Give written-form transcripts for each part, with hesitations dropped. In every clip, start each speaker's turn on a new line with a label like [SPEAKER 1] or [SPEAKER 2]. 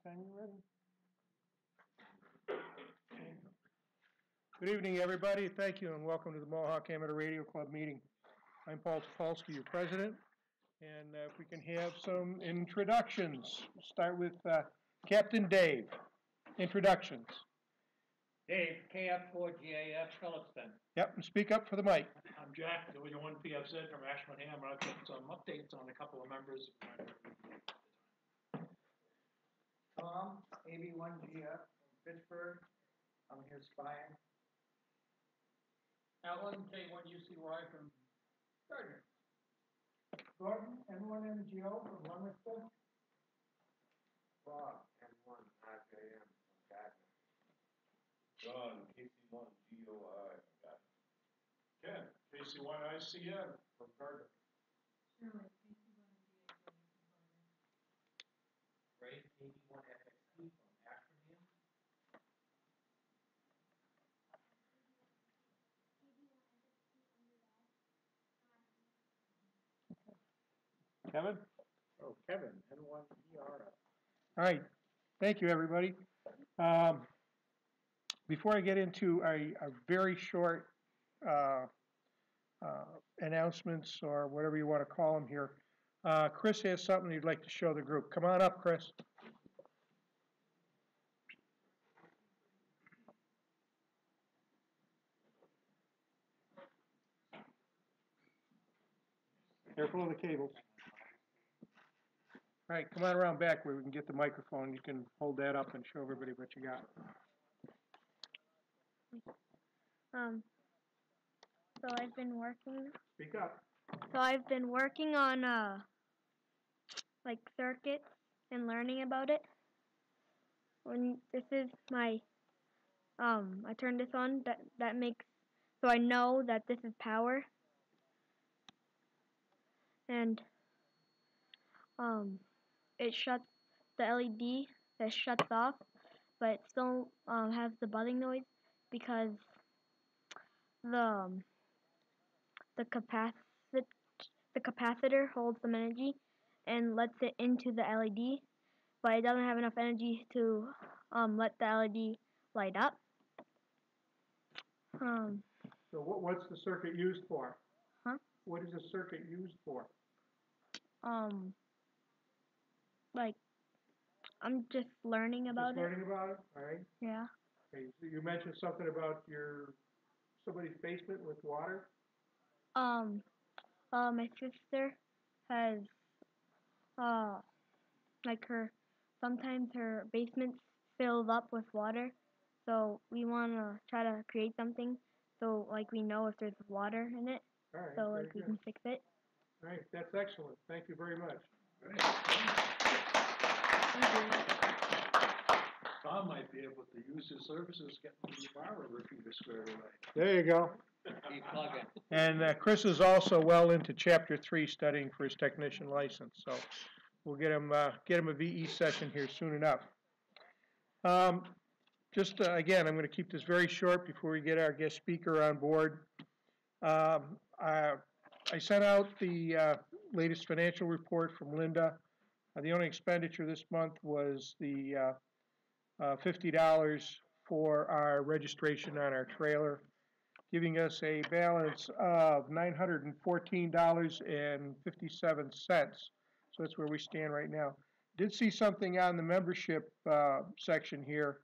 [SPEAKER 1] Time you ready? Good evening, everybody. Thank you, and welcome to the Mohawk Amateur Radio Club meeting. I'm Paul Topolsky, your president, and if we can have some introductions. We'll start with Captain Dave. Introductions.
[SPEAKER 2] Dave, KF4GAF, Phillipston.
[SPEAKER 1] Yep, and speak up for the mic.
[SPEAKER 2] I'm Jack, W1PFZ from Ashburnham. I'll get some updates on a couple of members.
[SPEAKER 3] Tom, AB1GF from Pittsburgh. I'm here spying.
[SPEAKER 2] Alan, K1UCY from Gardner.
[SPEAKER 3] Gordon, N1MGO from Lummerston.
[SPEAKER 4] Bob, N1RJM from Gardner.
[SPEAKER 5] John, KC1GOI from Gardner. Ken, KC1ICN from Gardner.
[SPEAKER 6] Shirley, KC1DHA from Gardner.
[SPEAKER 7] Ray, KD1FXP from Ashburnham.
[SPEAKER 1] Kevin?
[SPEAKER 3] Oh, Kevin, N1ERF.
[SPEAKER 1] All right. Thank you, everybody. Before I get into a very short announcements, or whatever you want to call them here, Chris has something he'd like to show the group. Come on up, Chris. Careful of the cables. All right, come on around back where we can get the microphone. You can hold that up and show everybody what you got.
[SPEAKER 8] So I've been working.
[SPEAKER 1] Speak up.
[SPEAKER 8] So I've been working on like circuits and learning about it. When this is my I turn this on, that makes so I know that this is power. And it shuts the LED that shuts off, but it still has the buzzing noise because the capacitor holds some energy and lets it into the LED, but it doesn't have enough energy to let the LED light up.
[SPEAKER 1] So what's the circuit used for?
[SPEAKER 8] Huh?
[SPEAKER 1] What is the circuit used for?
[SPEAKER 8] Like, I'm just learning about
[SPEAKER 1] Just learning about it? All right.
[SPEAKER 8] Yeah.
[SPEAKER 1] Okay. So you mentioned something about somebody's basement with water?
[SPEAKER 8] My sister has, sometimes her basement's filled up with water, so we want to try to create something so, like, we know if there's water in it,
[SPEAKER 1] All right,
[SPEAKER 8] so,
[SPEAKER 1] very
[SPEAKER 8] like, we
[SPEAKER 1] good.
[SPEAKER 8] can fix it.
[SPEAKER 1] All right, that's excellent. Thank you very much.
[SPEAKER 8] Thank you.
[SPEAKER 2] Tom might be able to use his services getting the power repeater squared away.
[SPEAKER 1] There you go.
[SPEAKER 7] Keep plugging.
[SPEAKER 1] And Chris is also well into Chapter 3 studying for his technician license, so we'll get him a VE session here soon enough. Again, I'm going to keep this very short before we get our guest speaker on board. I sent out the latest financial report from Linda. The only expenditure this month was the $50 for our registration on our trailer, giving us a balance of $914.57. So that's where we stand right now. Did see something on the membership section here.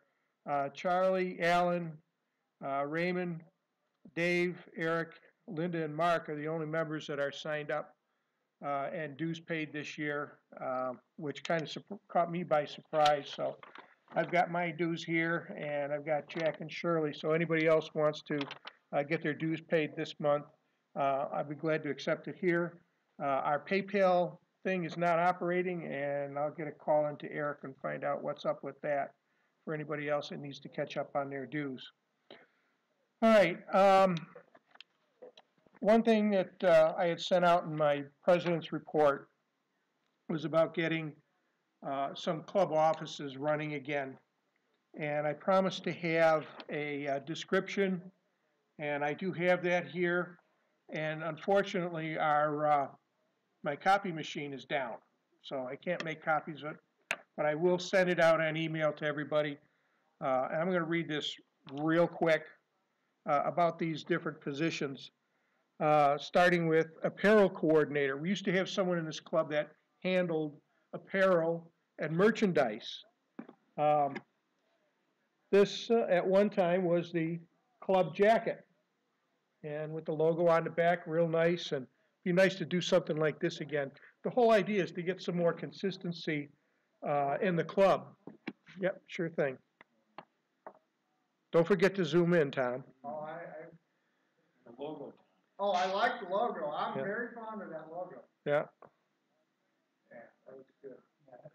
[SPEAKER 1] Charlie, Alan, Raymond, Dave, Eric, Linda, and Mark are the only members that are signed up and dues paid this year, which kind of caught me by surprise. So I've got my dues here, and I've got Jack and Shirley. So anybody else wants to get their dues paid this month, I'd be glad to accept it here. Our PayPal thing is not operating, and I'll get a call into Eric and find out what's up with that for anybody else that needs to catch up on their dues. All right. One thing that I had sent out in my president's report was about getting some club offices running again. And I promised to have a description, and I do have that here. And unfortunately, my copy machine is down, so I can't make copies of it. but I will send it out on email to everybody. And I'm going to read this real quick about these different positions, starting with apparel coordinator. We used to have someone in this club that handled apparel and merchandise. This, at one time, was the club jacket, and with the logo on the back, real nice, and be nice to do something like this again. The whole idea is to get some more consistency in the club. Yep, sure thing. Don't forget to zoom in, Tom.
[SPEAKER 3] Oh,
[SPEAKER 2] The logo.
[SPEAKER 3] oh, I like the logo. I'm
[SPEAKER 1] Yeah.
[SPEAKER 3] very fond of that logo.
[SPEAKER 1] Yeah.
[SPEAKER 3] Yeah, that looks good.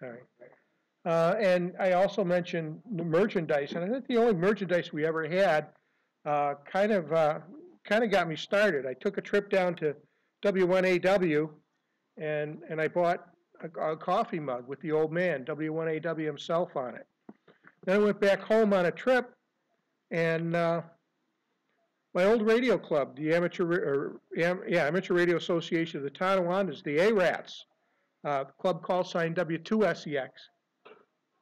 [SPEAKER 1] All right. And I also mentioned the merchandise, and I think the only merchandise we ever had kind of got me started. I took a trip down to W1AW, and I bought a coffee mug with the old man, W1AW himself, on it. Then I went back home on a trip, and my old radio club, the Amateur Radio Association of the Tonawanders, the ARATs, club call sign W2SEX,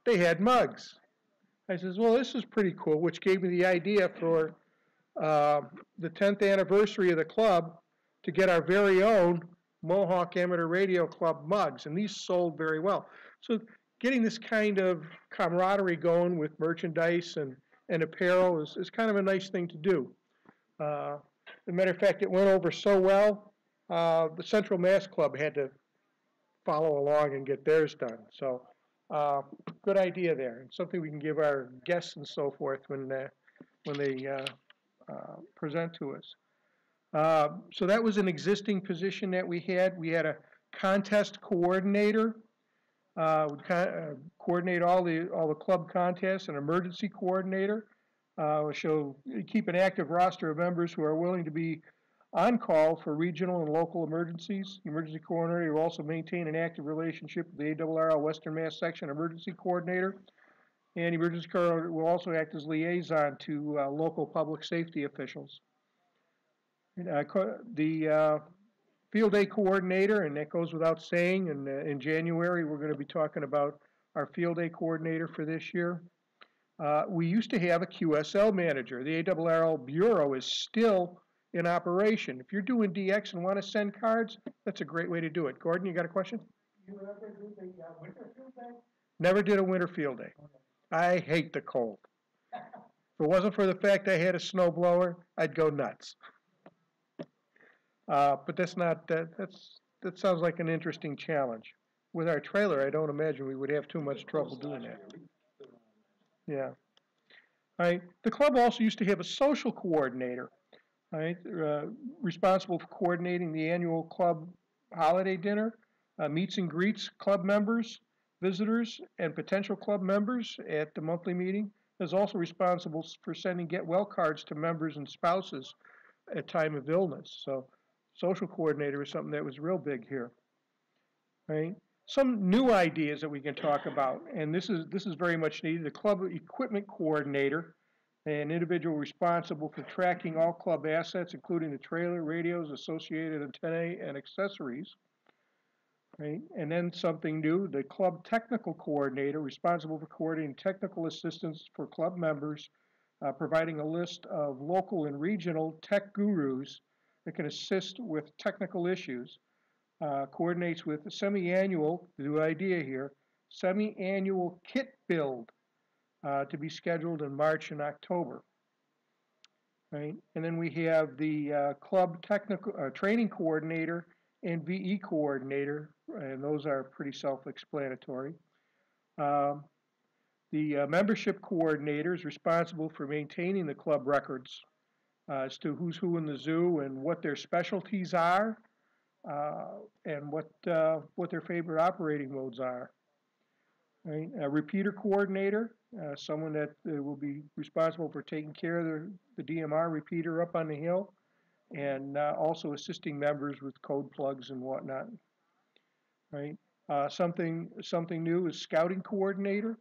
[SPEAKER 1] they had mugs. I says, well, this is pretty cool, which gave me the idea for the 10th anniversary of the club to get our very own Mohawk Amateur Radio Club mugs, and these sold very well. So getting this kind of camaraderie going with merchandise and apparel is kind of a nice thing to do. As a matter of fact, it went over so well, the Central Mass Club had to follow along and get theirs done. So good idea there, and something we can give our guests and so forth when they present to us. So that was an existing position that we had. We had a contest coordinator, would coordinate all the club contests, an emergency coordinator, keep an active roster of members who are willing to be on call for regional and local emergencies. The emergency coordinator will also maintain an active relationship with the ARRL Western Mass Section emergency coordinator, and the emergency coordinator will also act as liaison to local public safety officials. The field day coordinator, and that goes without saying, and in January we're going to be talking about our field day coordinator for this year. We used to have a QSL manager. The ARRL Bureau is still in operation. If you're doing DX and want to send cards, that's a great way to do it. Gordon, you got a question?
[SPEAKER 3] You ever do the winter field day?
[SPEAKER 1] Never did a winter field day. I hate the cold. If it wasn't for the fact I had a snowblower, I'd go nuts. But that's not, that sounds like an interesting challenge. With our trailer, I don't imagine we would have too much trouble doing that. Yeah. All right. The club also used to have a social coordinator, right, responsible for coordinating the annual club holiday dinner, meets and greets club members, visitors, and potential club members at the monthly meeting. Is also responsible for sending get well cards to members and spouses at time of illness. So social coordinator is something that was real big here, right? Some new ideas that we can talk about, and this is very much needed. The club equipment coordinator, an individual responsible for tracking all club assets, including the trailer, radios, associated antennae, and accessories. Right? And then something new, the club technical coordinator, responsible for coordinating technical assistance for club members, providing a list of local and regional tech gurus that can assist with technical issues. Coordinates with semi-annual, the new idea here, semi-annual kit build to be scheduled in March and October. Right? And then we have the club technical training coordinator and VE coordinator, and those are pretty self-explanatory. The membership coordinator is responsible for maintaining the club records as to who's who in the zoo and what their specialties are, and what their favorite operating modes are. Right? A repeater coordinator, someone that will be responsible for taking care of the DMR repeater up on the hill, and also assisting members with code plugs and whatnot. Right? Something new is scouting coordinator.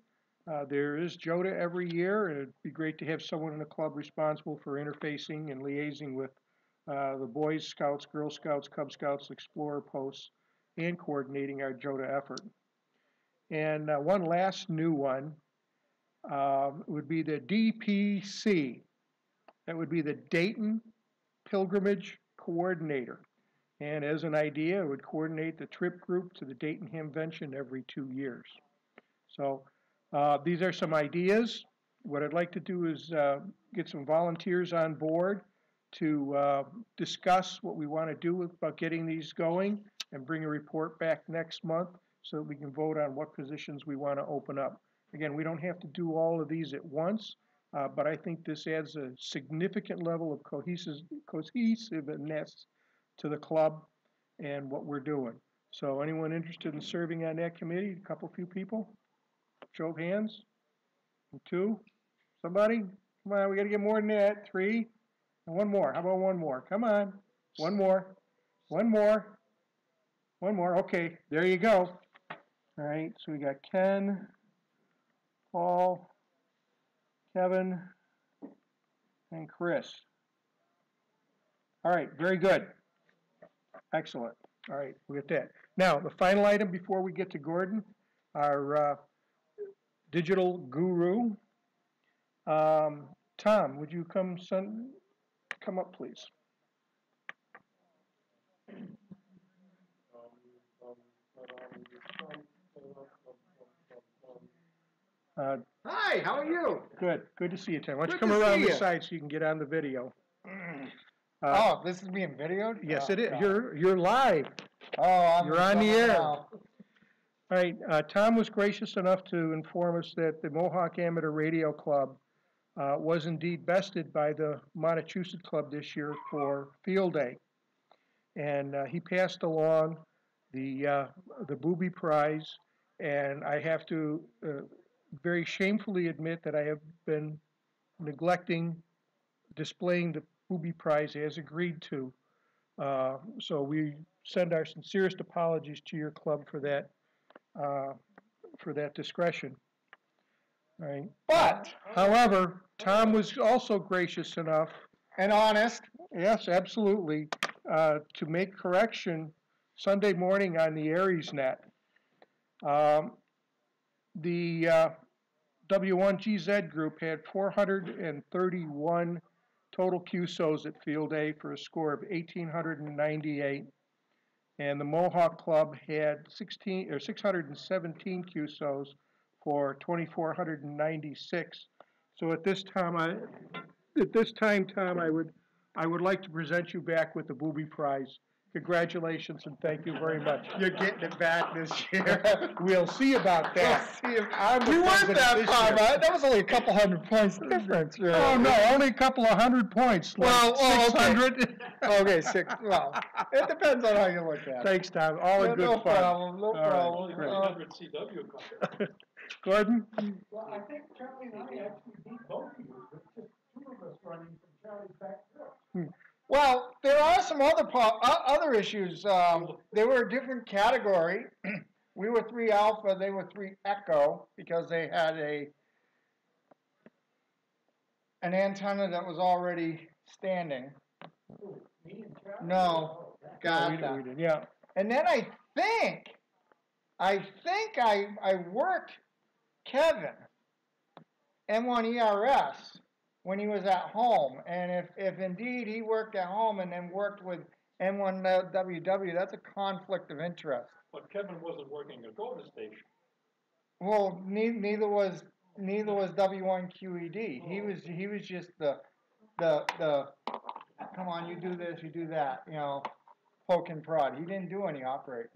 [SPEAKER 1] There is JOTA every year, and it'd be great to have someone in the club responsible for interfacing and liaising with the Boys Scouts, Girl Scouts, Cub Scouts, Explorer posts, and coordinating our JOTA effort. And one last new one would be the DPC. That would be the Dayton Pilgrimage Coordinator. And as an idea, it would coordinate the trip group to the Dayton Hamvention every 2 years. So these are some ideas. What I'd like to do is get some volunteers on board to discuss what we want to do about getting these going and bring a report back next month so that we can vote on what positions we want to open up. Again, we don't have to do all of these at once, but I think this adds a significant level of cohesiveness to the club and what we're doing. So anyone interested in serving on that committee? A few people? Show of hands? 2? Somebody? Come on, we got to get more than that. 3? And one more. How about one more? Come on. One more. One more. One more. Okay, there you go. All right, so we got Ken, Paul, Kevin, and Chris. All right, very good. Excellent. All right, we got that. Now, the final item before we get to Gordon, our digital guru. Tom, would you come up, please?
[SPEAKER 3] Hi, how are you?
[SPEAKER 1] Good. Good to see you, Tom. Why don't you
[SPEAKER 3] Good
[SPEAKER 1] come
[SPEAKER 3] to
[SPEAKER 1] around
[SPEAKER 3] see
[SPEAKER 1] the
[SPEAKER 3] you.
[SPEAKER 1] side so you can get on the video?
[SPEAKER 3] Oh, this is being videoed?
[SPEAKER 1] Yes,
[SPEAKER 3] Oh,
[SPEAKER 1] it is.
[SPEAKER 3] God.
[SPEAKER 1] You're live.
[SPEAKER 3] Oh,
[SPEAKER 1] You're on the air.
[SPEAKER 3] now.
[SPEAKER 1] All right. Tom was gracious enough to inform us that the Mohawk Amateur Radio Club was indeed bested by the Montechusett Club this year for Field Day, and he passed along the Booby Prize. And I have to very shamefully admit that I have been neglecting displaying the Booby Prize as agreed to. So we send our sincerest apologies to your club for that discretion. All right.
[SPEAKER 3] But,
[SPEAKER 1] However, Tom was also gracious enough,
[SPEAKER 3] and honest,
[SPEAKER 1] yes, absolutely, to make correction Sunday morning on the Aries net. The W1GZ group had 431 total QSOs at Field Day for a score of 1,898, and the Mohawk Club had 617 QSOs for 2,496. So at this time, Tom, I would like to present you back with the Booby Prize. Congratulations and thank you very much.
[SPEAKER 3] you're getting it back this year.
[SPEAKER 1] We'll see about that.
[SPEAKER 3] We'll see if-
[SPEAKER 1] I'm the
[SPEAKER 3] We weren't
[SPEAKER 1] president
[SPEAKER 3] that
[SPEAKER 1] this
[SPEAKER 3] far,
[SPEAKER 1] year.
[SPEAKER 3] but that was only a couple hundred points difference. Really.
[SPEAKER 1] Oh no, only a couple of 100 points. Like
[SPEAKER 3] Well, oh, okay.
[SPEAKER 1] 600.
[SPEAKER 3] Okay, 6. Well, it depends on how you look at it.
[SPEAKER 1] Thanks, Tom. All in good
[SPEAKER 3] no
[SPEAKER 1] fun.
[SPEAKER 3] problem. No
[SPEAKER 1] All right,
[SPEAKER 3] problem.
[SPEAKER 2] Only
[SPEAKER 1] great.
[SPEAKER 2] 100 CW copies.
[SPEAKER 1] Gordon?
[SPEAKER 3] Well, I think Charlie and I actually beat both of you. There's just 2 of us running from Charlie's back door. Well, there are some other issues. They were a different category. We were 3 Alpha, they were 3 Echo, because they had an antenna that was already standing. No, got
[SPEAKER 1] we
[SPEAKER 3] that.
[SPEAKER 1] did, yeah.
[SPEAKER 3] And then I think I worked Kevin, M1 ERS, when he was at home. And if indeed he worked at home and then worked with M1 WW, that's a conflict of interest.
[SPEAKER 2] But Kevin wasn't working at Golden Station.
[SPEAKER 3] Well, neither was W1 QED. He was just the come on, you do this, you do that, poke and prod. He didn't do any operating.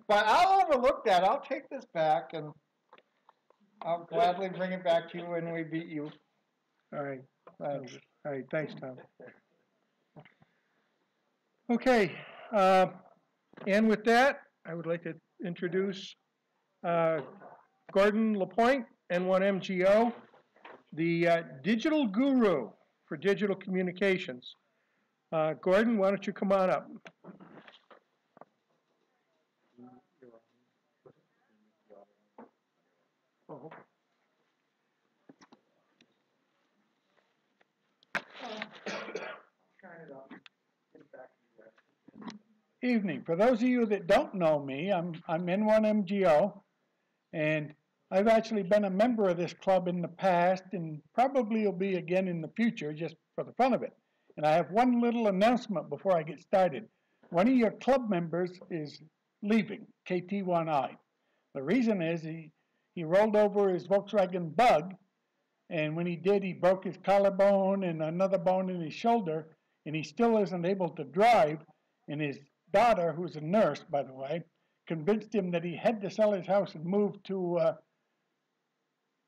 [SPEAKER 3] But I'll overlook that. I'll take this back and I'll gladly bring it back to you when we beat you.
[SPEAKER 1] All right.
[SPEAKER 3] Thanks.
[SPEAKER 1] All right, thanks, Tom. Okay, and with that, I would like to introduce Gordon LaPointe, N1MGO, the digital guru for digital communications. Gordon, why don't you come on up? Oh, okay.
[SPEAKER 9] Evening. For those of you that don't know me, I'm N1MGO, And I've actually been a member of this club in the past and probably will be again in the future just for the fun of it. And I have one little announcement before I get started. One of your club members is leaving, KT1I. The reason is he rolled over his Volkswagen Bug, and when he did, he broke his collarbone and another bone in his shoulder, and he still isn't able to drive. And his daughter, who's a nurse, by the way, convinced him that he had to sell his house and move to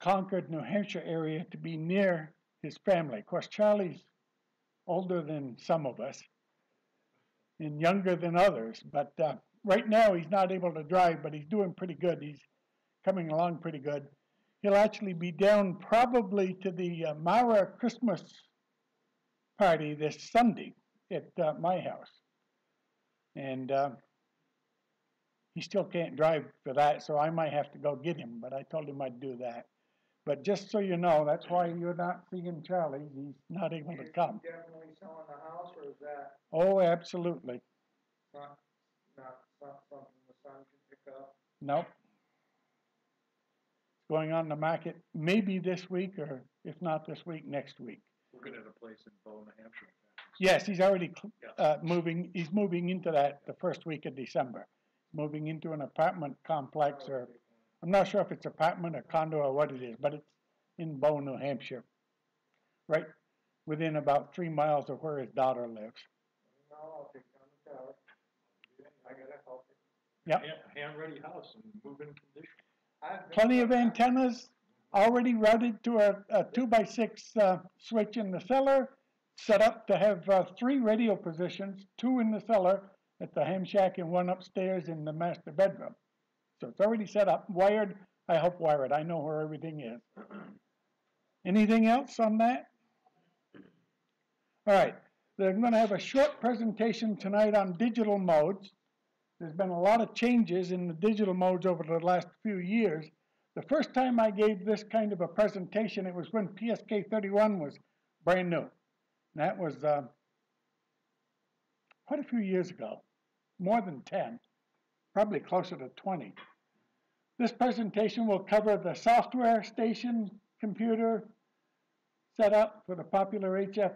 [SPEAKER 9] Concord, New Hampshire area to be near his family. Of course, Charlie's older than some of us and younger than others, but right now he's not able to drive, but he's doing pretty good. He's coming along pretty good. He'll actually be down probably to the Mara Christmas party this Sunday at my house. And he still can't drive for that, so I might have to go get him, but I told him I'd do that. But just so you know, that's why you're not seeing Charlie. He's not able to come.
[SPEAKER 3] Definitely selling the house, or is that
[SPEAKER 9] Oh, absolutely.
[SPEAKER 3] not something the son can pick up?
[SPEAKER 9] Nope. It's going on the market maybe this week, or if not this week, next week.
[SPEAKER 2] We're gonna have a place in Bow, New Hampshire.
[SPEAKER 9] Yes, he's already moving. He's moving into that the first week of December. Moving into an apartment complex, or I'm not sure if it's apartment or condo or what it is, but it's in Bow, New Hampshire, right within about 3 miles of where his daughter lives.
[SPEAKER 3] No, I'll take down the tower. I gotta help you.
[SPEAKER 9] Yep.
[SPEAKER 2] Hand-ready house and move-in condition.
[SPEAKER 9] Plenty of antennas, already routed to a 2x6 switch in the cellar, set up to have 3 radio positions, 2 in the cellar at the ham shack and 1 upstairs in the master bedroom. So it's already set up, wired. I hope wired. I know where everything is. Anything else on that? All right. They're going to have a short presentation tonight on digital modes. There's been a lot of changes in the digital modes over the last few years. The first time I gave this kind of a presentation, it was when PSK 31 was brand new. And that was quite a few years ago, more than 10, probably closer to 20. This presentation will cover the software station computer setup for the popular HF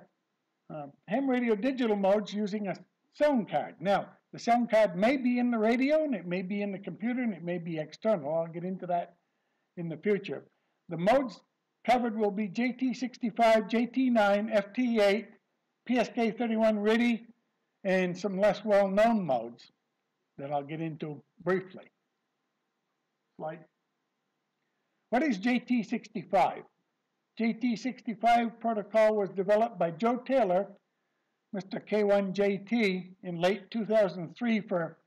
[SPEAKER 9] ham radio digital modes using a sound card. Now, the sound card may be in the radio, and it may be in the computer, and it may be external. I'll get into that in the future. The modes covered will be JT65, JT9, FT8, PSK 31 RIDI, and some less well-known modes that I'll get into briefly. Slide. What is JT65? JT65 protocol was developed by Joe Taylor, Mr. K1JT, in late 2003 for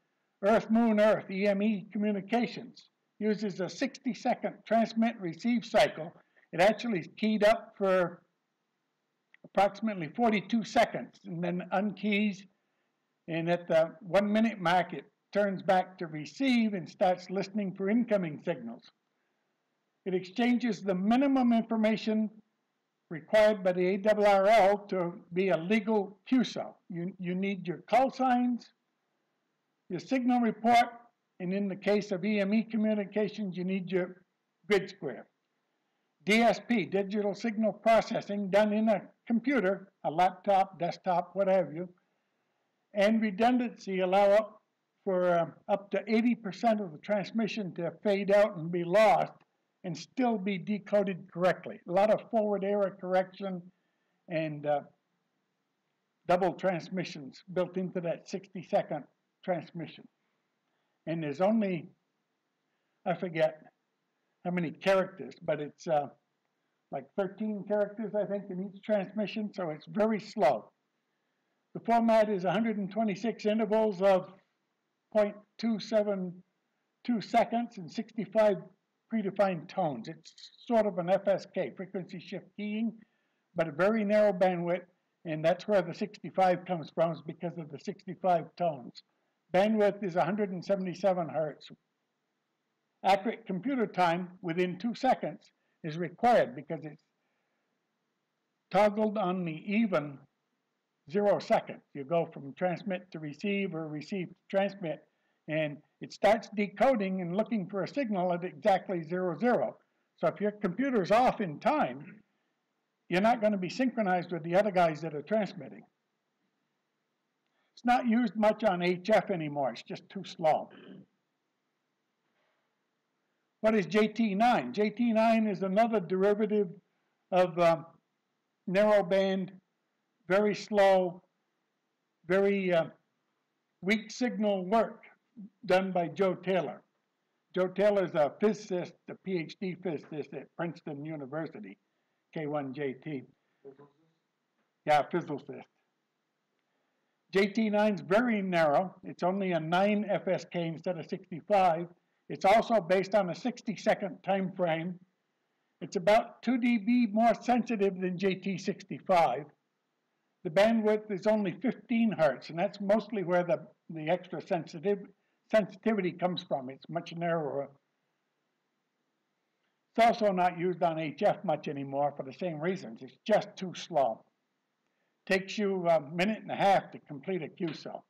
[SPEAKER 9] Earth-Moon-Earth EME communications. Uses a 60-second transmit-receive cycle. It actually is keyed up for approximately 42 seconds and then unkeys, and at the 1 minute mark it turns back to receive and starts listening for incoming signals. It exchanges the minimum information required by the ARRL to be a legal QSO. You need your call signs, your signal report, and in the case of EME communications, you need your grid square. DSP, digital signal processing, done in a computer, a laptop, desktop, what have you, and redundancy allow up to 80% of the transmission to fade out and be lost and still be decoded correctly. A lot of forward error correction and double transmissions built into that 60-second transmission. And there's only, I forget how many characters, but it's like 13 characters, I think, in each transmission, so it's very slow. The format is 126 intervals of 0.272 seconds and 65 predefined tones. It's sort of an FSK, frequency shift keying, but a very narrow bandwidth, and that's where the 65 comes from, is because of the 65 tones. Bandwidth is 177 hertz. Accurate computer time within 2 seconds is required because it's toggled on the even 0 seconds. You go from transmit to receive or receive to transmit and it starts decoding and looking for a signal at exactly 00. So if your computer's off in time, you're not going to be synchronized with the other guys that are transmitting. It's not used much on HF anymore. It's just too slow. What is JT9? JT9 is another derivative of narrowband, very slow, very weak signal work done by Joe Taylor. Joe Taylor's a physicist, a PhD physicist at Princeton University, K1JT. Yeah, physicist. JT9 is very narrow. It's only a 9 FSK instead of 65. It's also based on a 60-second time frame. It's about 2 dB more sensitive than JT65. The bandwidth is only 15 hertz, and that's mostly where the extra sensitivity comes from. It's much narrower. It's also not used on HF much anymore for the same reasons. It's just too slow. Takes you a minute and a half to complete a QSO.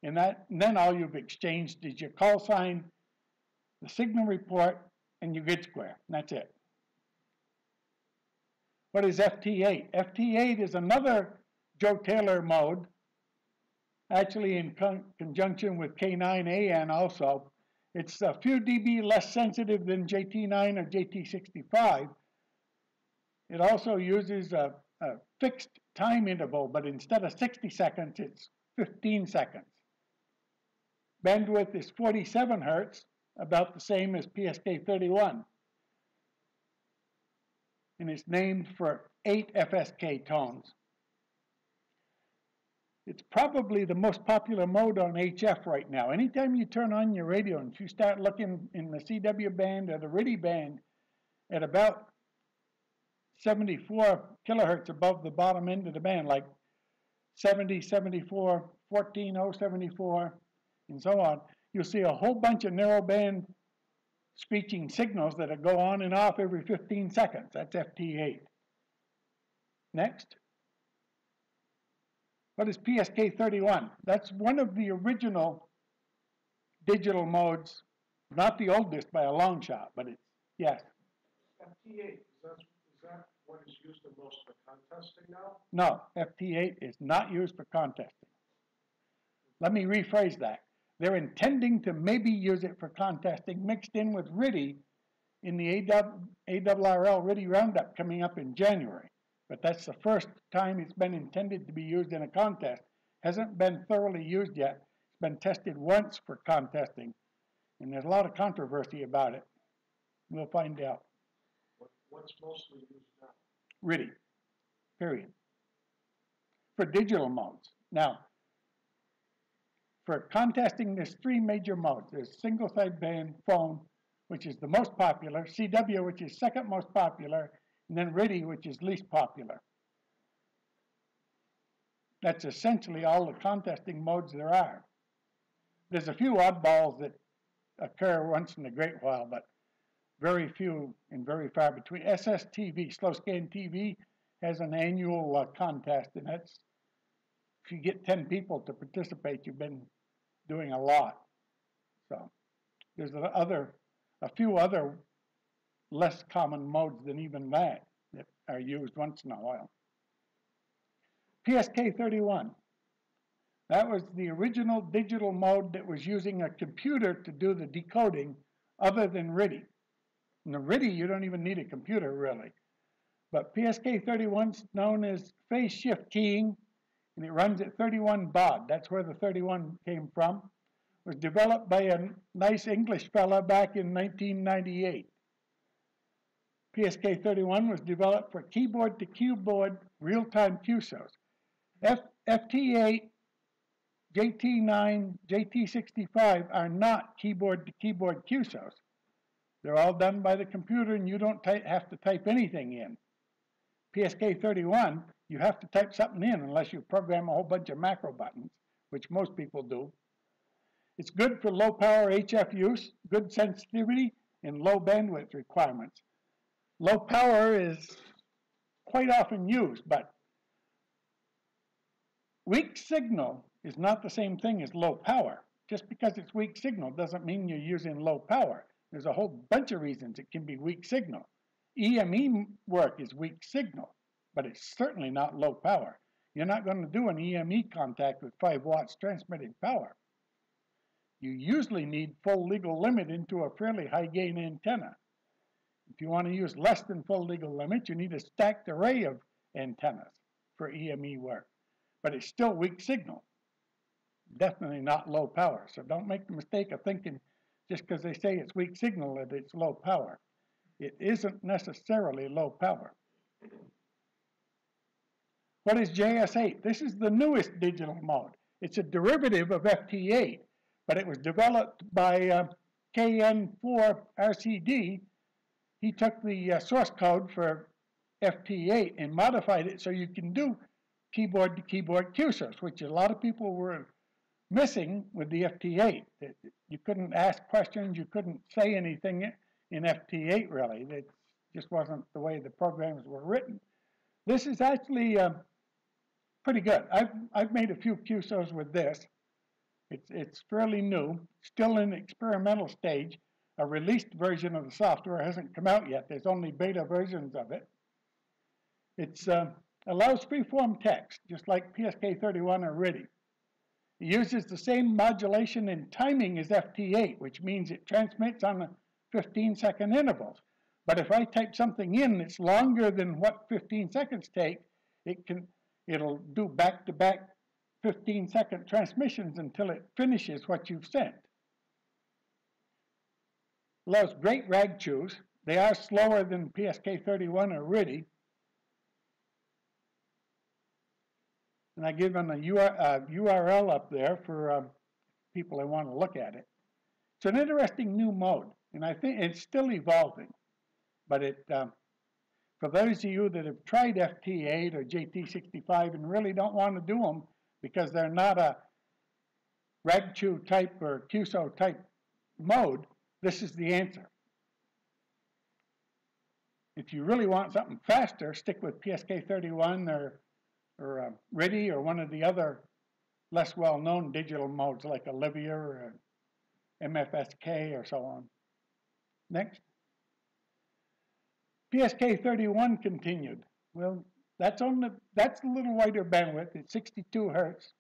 [SPEAKER 9] And then all you've exchanged is your call sign, the signal report, and your grid square. And that's it. What is FT8? FT8 is another Joe Taylor mode, actually in conjunction with K9AN also. It's a few dB less sensitive than JT9 or JT65. It also uses a fixed time interval, but instead of 60 seconds, it's 15 seconds. Bandwidth is 47 hertz, about the same as PSK31. And it's named for 8 FSK tones. It's probably the most popular mode on HF right now. Anytime you turn on your radio and you start looking in the CW band or the RTTY band at about 74 kilohertz above the bottom end of the band, like 70, 74, 14074, and so on, you'll see a whole bunch of narrowband speeching signals that go on and off every 15 seconds. That's FT8. Next. What is PSK31? That's one of the original digital modes, not the oldest by a long shot, but it's, yes.
[SPEAKER 2] FT8, is that what is used the most for contesting now?
[SPEAKER 9] No, FT8 is not used for contesting. Let me rephrase that. They're intending to maybe use it for contesting mixed in with RTTY in the ARRL RTTY Roundup coming up in January. But that's the first time it's been intended to be used in a contest. Hasn't been thoroughly used yet. It's been tested once for contesting. And there's a lot of controversy about it. We'll find out.
[SPEAKER 2] What's mostly used now?
[SPEAKER 9] RTTY, period. For digital modes. Now, for contesting, there's 3 major modes. There's single sideband phone, which is the most popular, CW, which is second most popular, and then RTTY, which is least popular. That's essentially all the contesting modes there are. There's a few oddballs that occur once in a great while, but very few and very far between. SSTV, Slow Scan TV, has an annual contest, and that's, if you get 10 people to participate, you've been doing a lot. So there's a few other less common modes than even that are used once in a while. PSK31. That was the original digital mode that was using a computer to do the decoding other than RTTY. In the RTTY, you don't even need a computer, really. But PSK31 is known as phase shift keying, and it runs at 31 baud. That's where the 31 came from. It was developed by a nice English fella back in 1998. PSK31 was developed for keyboard-to-keyboard real-time QSOs. FT8, JT9, JT65 are not keyboard-to-keyboard QSOs. They're all done by the computer, and you don't have to type anything in. PSK31, you have to type something in unless you program a whole bunch of macro buttons, which most people do. It's good for low-power HF use, good sensitivity, and low bandwidth requirements. Low power is quite often used, but weak signal is not the same thing as low power. just because it's weak signal doesn't mean you're using low power. There's a whole bunch of reasons it can be weak signal. EME work is weak signal, but it's certainly not low power. You're not going to do an EME contact with 5 watts transmitting power. You usually need full legal limit into a fairly high gain antenna. If you want to use less than full legal limit, you need a stacked array of antennas for EME work. But it's still weak signal. Definitely not low power. So don't make the mistake of thinking just because they say it's weak signal that it's low power. It isn't necessarily low power. What is JS8? This is the newest digital mode. It's a derivative of FT8, but it was developed by KN4RCD. He took the source code for FT8 and modified it so you can do keyboard-to-keyboard QSOs, which a lot of people were missing with the FT8. You couldn't ask questions, you couldn't say anything in FT8 really. It just wasn't the way the programs were written. This is actually pretty good. I've made a few QSOs with this. It's fairly new, still in the experimental stage. A released version of the software hasn't come out yet. There's only beta versions of it. It allows freeform text, just like PSK31 or RIDI. It uses the same modulation and timing as FT8, which means it transmits on 15-second intervals. But if I type something in that's longer than what 15 seconds take, it'll do back-to-back 15-second transmissions until it finishes what you've sent. Allows great rag chews. They are slower than PSK31 or RIDI. And I give them a URL up there for people that want to look at it. It's an interesting new mode, and I think it's still evolving. But for those of you that have tried FT8 or JT65 and really don't want to do them because they're not a rag-chew type or QSO type mode, this is the answer. If you really want something faster, stick with PSK31 or RIDI or one of the other less well-known digital modes like Olivia or MFSK or so on. Next. PSK31 continued. Well, that's a little wider bandwidth. It's 62 hertz.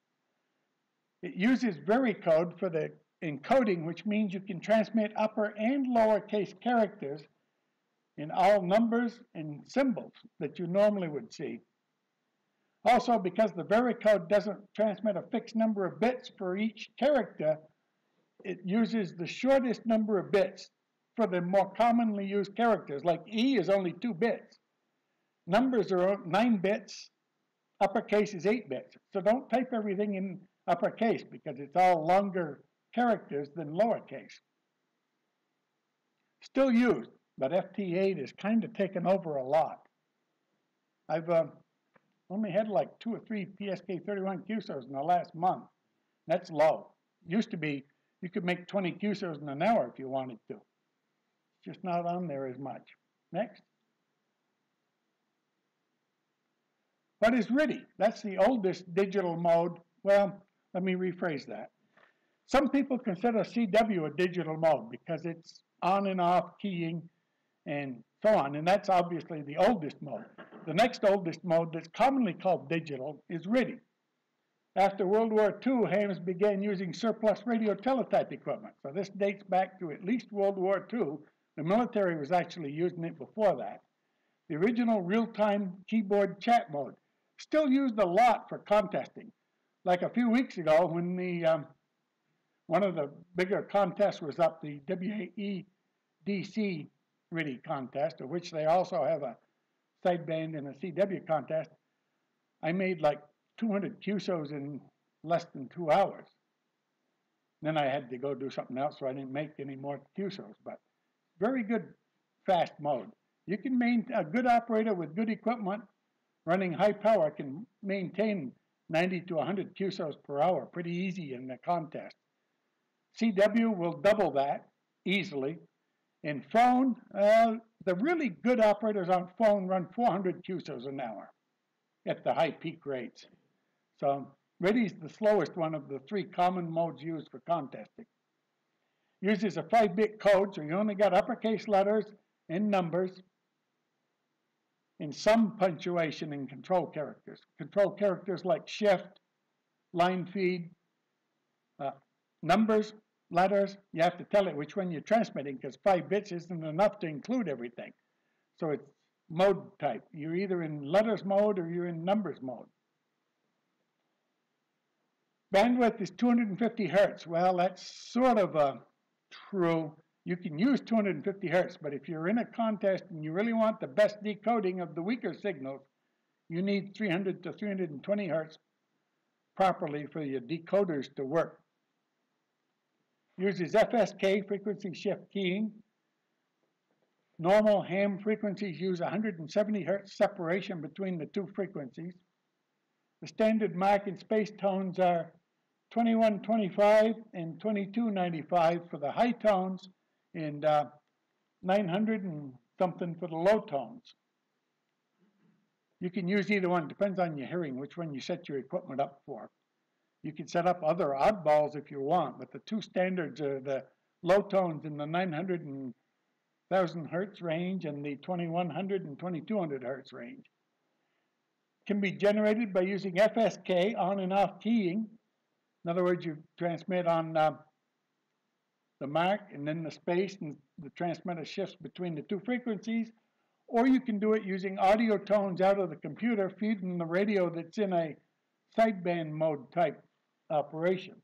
[SPEAKER 9] It uses varicode for the encoding, which means you can transmit upper and lower case characters in all numbers and symbols that you normally would see. Also, because the varicode doesn't transmit a fixed number of bits for each character, it uses the shortest number of bits for the more commonly used characters, like E is only 2 bits. Numbers are 9 bits, uppercase is 8 bits. So don't type everything in uppercase because it's all longer characters than lowercase. Still used, but FT8 is kind of taken over a lot. I've only had like 2 or 3 PSK31 QSOs in the last month. That's low. Used to be, you could make 20 QSOs in an hour if you wanted to. It's just not on there as much. Next. What is RIDI? That's the oldest digital mode. Well, let me rephrase that. Some people consider CW a digital mode because it's on and off keying and so on, and that's obviously the oldest mode. The next oldest mode that's commonly called digital is RIDI. After World War II, hams began using surplus radio teletype equipment. So this dates back to at least World War II. The military was actually using it before that. The original real-time keyboard chat mode, still used a lot for contesting. Like a few weeks ago when one of the bigger contests was up, the WAEDC RIDI contest, of which they also have a sideband and a CW contest. I made like 200 QSOs in less than 2 hours. Then I had to go do something else, so I didn't make any more QSOs, but very good fast mode. You can maintain, a good operator with good equipment running high power can maintain 90 to 100 QSOs per hour pretty easy in the contest. CW will double that easily. In phone, the really good operators on phone run 400 QSOs an hour at the high peak rates. So Ready is the slowest one of the three common modes used for contesting. Uses a 5-bit code, so you only got uppercase letters and numbers, and some punctuation and control characters. Control characters like shift, line feed, numbers, letters, you have to tell it which one you're transmitting because 5 bits isn't enough to include everything. So it's mode type. You're either in letters mode or you're in numbers mode. Bandwidth is 250 hertz. Well, that's sort of true. You can use 250 hertz, but if you're in a contest and you really want the best decoding of the weaker signals, you need 300 to 320 hertz properly for your decoders to work. Uses FSK, frequency shift keying. Normal ham frequencies use 170 hertz separation between the two frequencies. The standard mark and space tones are 2125 and 2295 for the high tones and 900 and something for the low tones. You can use either one, depends on your hearing, which one you set your equipment up for. You can set up other oddballs if you want, but the two standards are the low tones in the 900 and 1000 hertz range and the 2100 and 2200 hertz range. Can be generated by using FSK, on and off keying. In other words, you transmit on the mark and then the space, and the transmitter shifts between the two frequencies. Or you can do it using audio tones out of the computer, feeding the radio that's in a sideband mode type operation.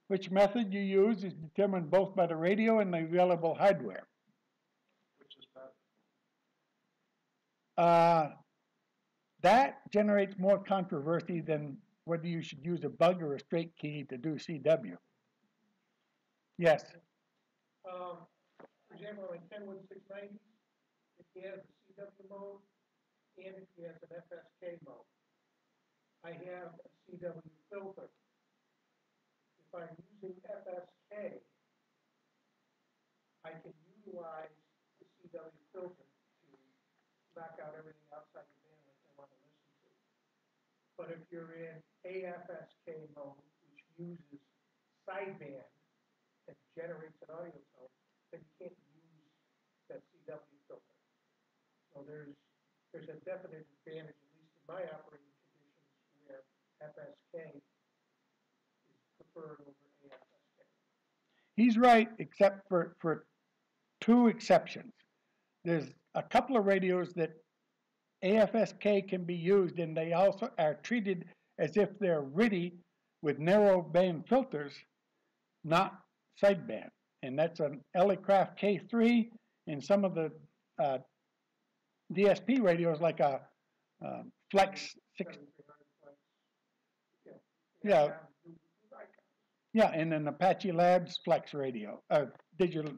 [SPEAKER 9] Which method you use is determined both by the radio and the available hardware.
[SPEAKER 2] Which is better?
[SPEAKER 9] That generates more controversy than whether you should use a bug or a straight key to do CW. Yes?
[SPEAKER 3] For example, in 10690, if he has a CW mode and if he has an FSK mode, I have a CW filter. If I'm using FSK, I can utilize the CW filter to knock out everything outside the bandwidth I want to listen to. But if you're in AFSK mode, which uses sideband and generates an audio tone, then you can't use that CW filter. So there's a definite advantage, at least in my operating conditions, where FSK is preferred over AFSK.
[SPEAKER 9] He's right, except for two exceptions. There's a couple of radios that AFSK can be used, and they also are treated as if they're RTTY with narrow band filters, not sideband. And that's an Elecraft K3 and some of the DSP radios like a Flex 6. Yeah. Yeah, and an Apache Labs Flex radio, digital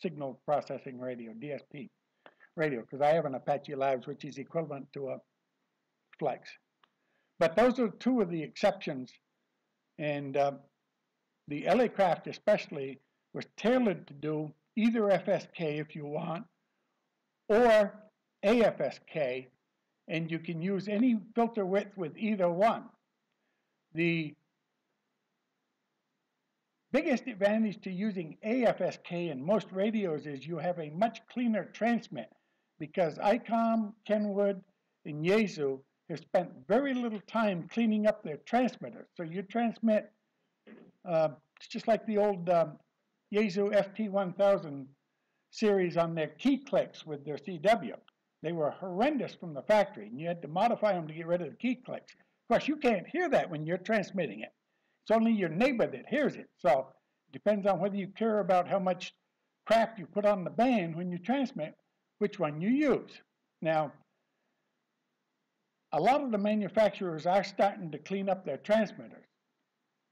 [SPEAKER 9] signal processing radio, DSP radio, because I have an Apache Labs, which is equivalent to a Flex. But those are two of the exceptions, and the Elecraft especially was tailored to do either FSK if you want, or AFSK, and you can use any filter width with either one. The biggest advantage to using AFSK in most radios is you have a much cleaner transmit, because ICOM, Kenwood, and Yaesu have spent very little time cleaning up their transmitters. So you transmit, it's just like the old Yaesu FT1000 series on their key clicks with their CW. They were horrendous from the factory, and you had to modify them to get rid of the key clicks. Of course, you can't hear that when you're transmitting it. It's only your neighbor that hears it. So it depends on whether you care about how much crap you put on the band when you transmit, which one you use. Now, a lot of the manufacturers are starting to clean up their transmitters.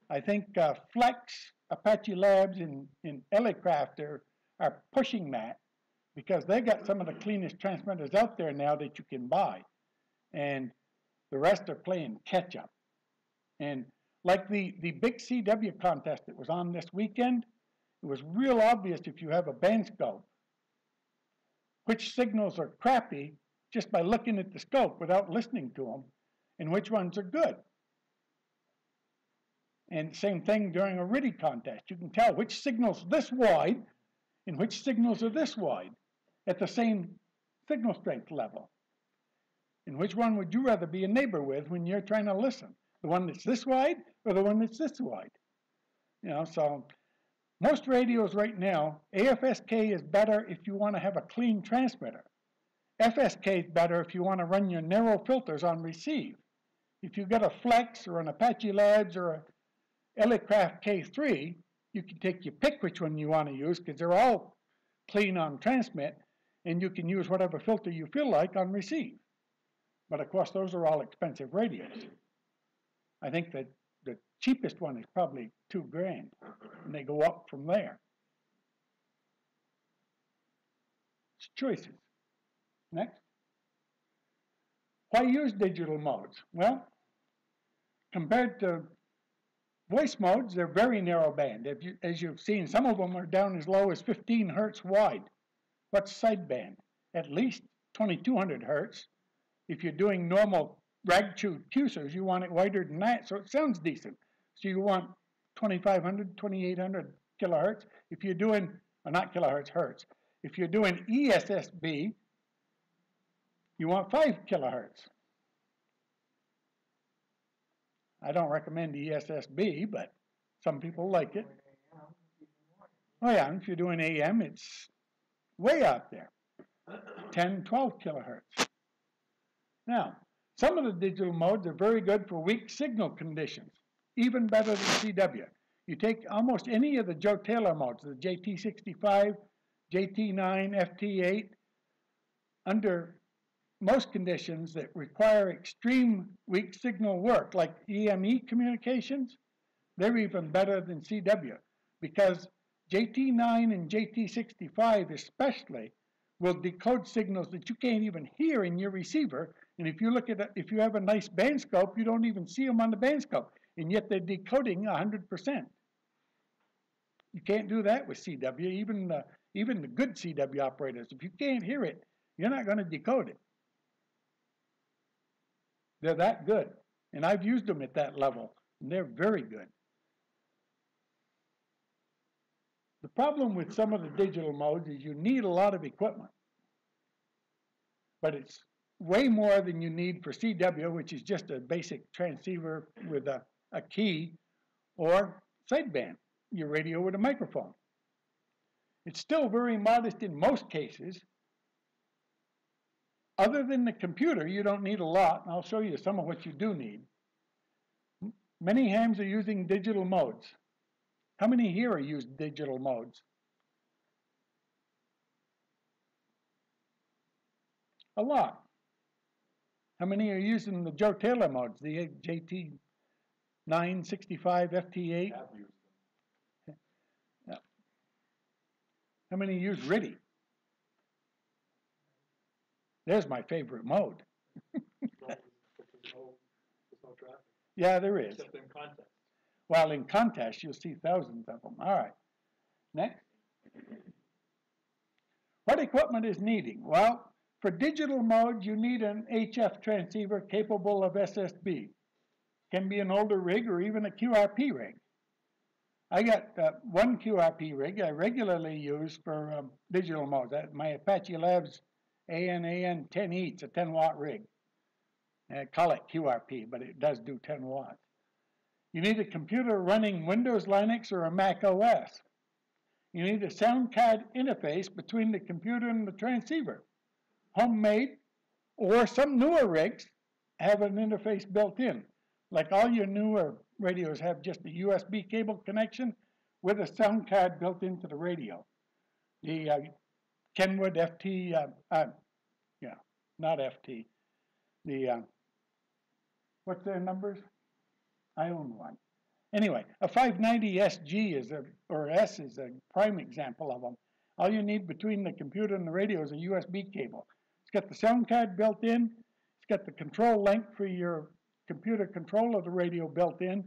[SPEAKER 9] I think Flex, Apache Labs, and Elecraft are pushing that because they got some of the cleanest transmitters out there now that you can buy. And the rest are playing catch up. And like the big CW contest that was on this weekend, it was real obvious if you have a band scope which signals are crappy just by looking at the scope without listening to them, and which ones are good. And same thing during a RIDI contest. You can tell which signals this wide and which signals are this wide at the same signal strength level. And which one would you rather be a neighbor with when you're trying to listen? The one that's this wide or the one that's this wide? You know, so most radios right now, AFSK is better if you want to have a clean transmitter. FSK is better if you want to run your narrow filters on receive. If you've got a Flex or an Apache Labs or a Elecraft K3, you can pick which one you want to use because they're all clean on transmit, and you can use whatever filter you feel like on receive. But of course, those are all expensive radios. I think that the cheapest one is probably $2,000, and they go up from there. It's choices. Next. Why use digital modes? Well, compared to voice modes, they're very narrow band. As you've seen, some of them are down as low as 15 hertz wide. What's sideband? At least 2200 hertz. If you're doing normal rag-chewed QSOs, you want it wider than that, so it sounds decent. So you want 2500, 2800 kilohertz. If you're doing, or not kilohertz, hertz. If you're doing ESSB, you want 5 kilohertz. I don't recommend ESSB, but some people like it. Oh yeah, if you're doing AM, it's way out there. 10, 12 kilohertz. Now, some of the digital modes are very good for weak signal conditions, even better than CW. You take almost any of the Joe Taylor modes, the JT65, JT9, FT8, under most conditions that require extreme weak signal work, like EME communications, they're even better than CW, because JT9 and JT65 especially will decode signals that you can't even hear in your receiver. And if you look at if you have a nice band scope, you don't even see them on the band scope, and yet they're decoding 100%. You can't do that with CW. Even the good CW operators, if you can't hear it, you're not going to decode it. They're that good, and I've used them at that level, and they're very good. The problem with some of the digital modes is you need a lot of equipment, but it's way more than you need for CW, which is just a basic transceiver with a key, or sideband, your radio with a microphone. It's still very modest in most cases. Other than the computer, you don't need a lot, and I'll show you some of what you do need. Many hams are using digital modes. How many here are using digital modes? A lot. How many are using the Joe Taylor modes, the JT9, 65, FT8? Yeah. How many use RIDI? There's my favorite mode.
[SPEAKER 2] There's no traffic.
[SPEAKER 9] Yeah, there is.
[SPEAKER 2] Except in contest.
[SPEAKER 9] Well, in contests, you'll see thousands of them. All right. Next. What equipment is needed? Well, for digital mode, you need an HF transceiver capable of SSB. Can be an older rig or even a QRP rig. I got one QRP rig I regularly use for digital modes. My Apache Labs AN 10E, it's a 10-watt rig. I call it QRP, but it does do 10 watts. You need a computer running Windows, Linux, or a Mac OS. You need a sound card interface between the computer and the transceiver. Homemade, or some newer rigs have an interface built in. Like all your newer radios have just a USB cable connection with a sound card built into the radio. The Kenwood FT, not FT. The, what's their numbers? I own one. Anyway, a 590SG or S is a prime example of them. All you need between the computer and the radio is a USB cable. It's got the sound card built in. It's got the control link for your computer control of the radio built in,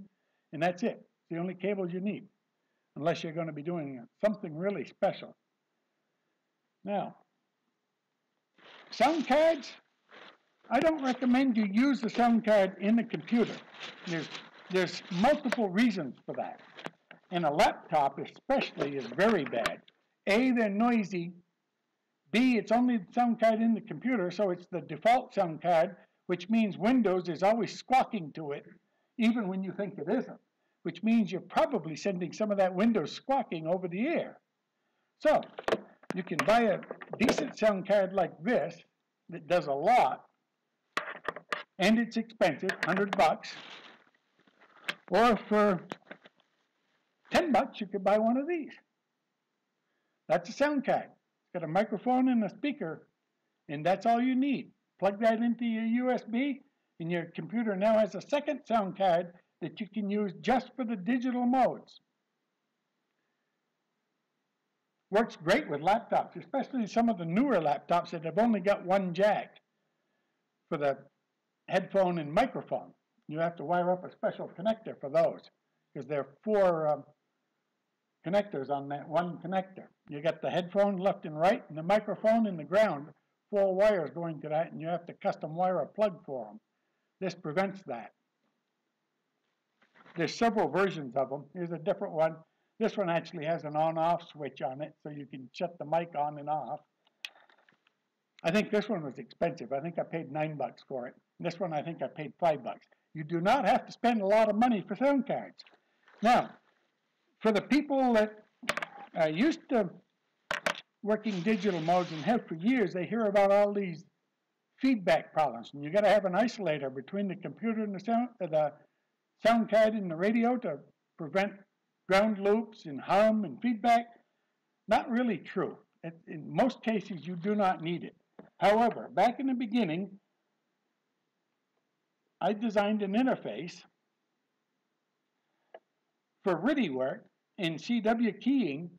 [SPEAKER 9] and that's it. It's the only cables you need, unless you're going to be doing something really special. Now, sound cards, I don't recommend you use the sound card in the computer. There's There's multiple reasons for that. And a laptop especially is very bad. A, they're noisy. B, it's only the sound card in the computer, so it's the default sound card, which means Windows is always squawking to it, even when you think it isn't, which means you're probably sending some of that Windows squawking over the air. So, you can buy a decent sound card like this that does a lot, and it's expensive, $100, or for $10 you could buy one of these. That's a sound card. It's got a microphone and a speaker, and that's all you need. Plug that into your USB, and your computer now has a second sound card that you can use just for the digital modes. Works great with laptops, especially some of the newer laptops that have only got one jack for the headphone and microphone. You have to wire up a special connector for those, because there are 4 connectors on that one connector. You got the headphone left and right, and the microphone and the ground, 4 wires going to that, and you have to custom wire a plug for them. This prevents that. There's several versions of them. Here's a different one. This one actually has an on-off switch on it, so you can shut the mic on and off. I think this one was expensive. I think I paid $9 for it. This one I think I paid $5. You do not have to spend a lot of money for sound cards. Now, for the people that are used to working digital modes and have for years, they hear about all these feedback problems. And you got to have an isolator between the computer and the sound card and the radio to prevent ground loops and hum and feedback. Not really true. In most cases, you do not need it. However, back in the beginning, I designed an interface for RIDI work and CW keying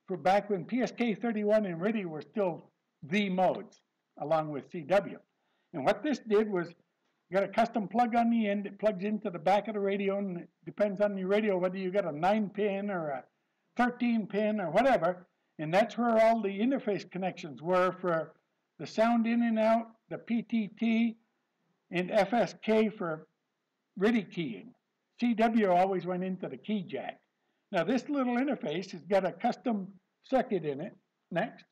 [SPEAKER 9] for back when PSK31 and RIDI were still the modes, along with CW. And what this did was, you got a custom plug on the end. It plugs into the back of the radio, and it depends on your radio whether you got a 9-pin or a 13-pin or whatever. And that's where all the interface connections were for the sound in and out, the PTT, and FSK for RIDI keying. CW always went into the key jack. Now this little interface has got a custom circuit in it. Next.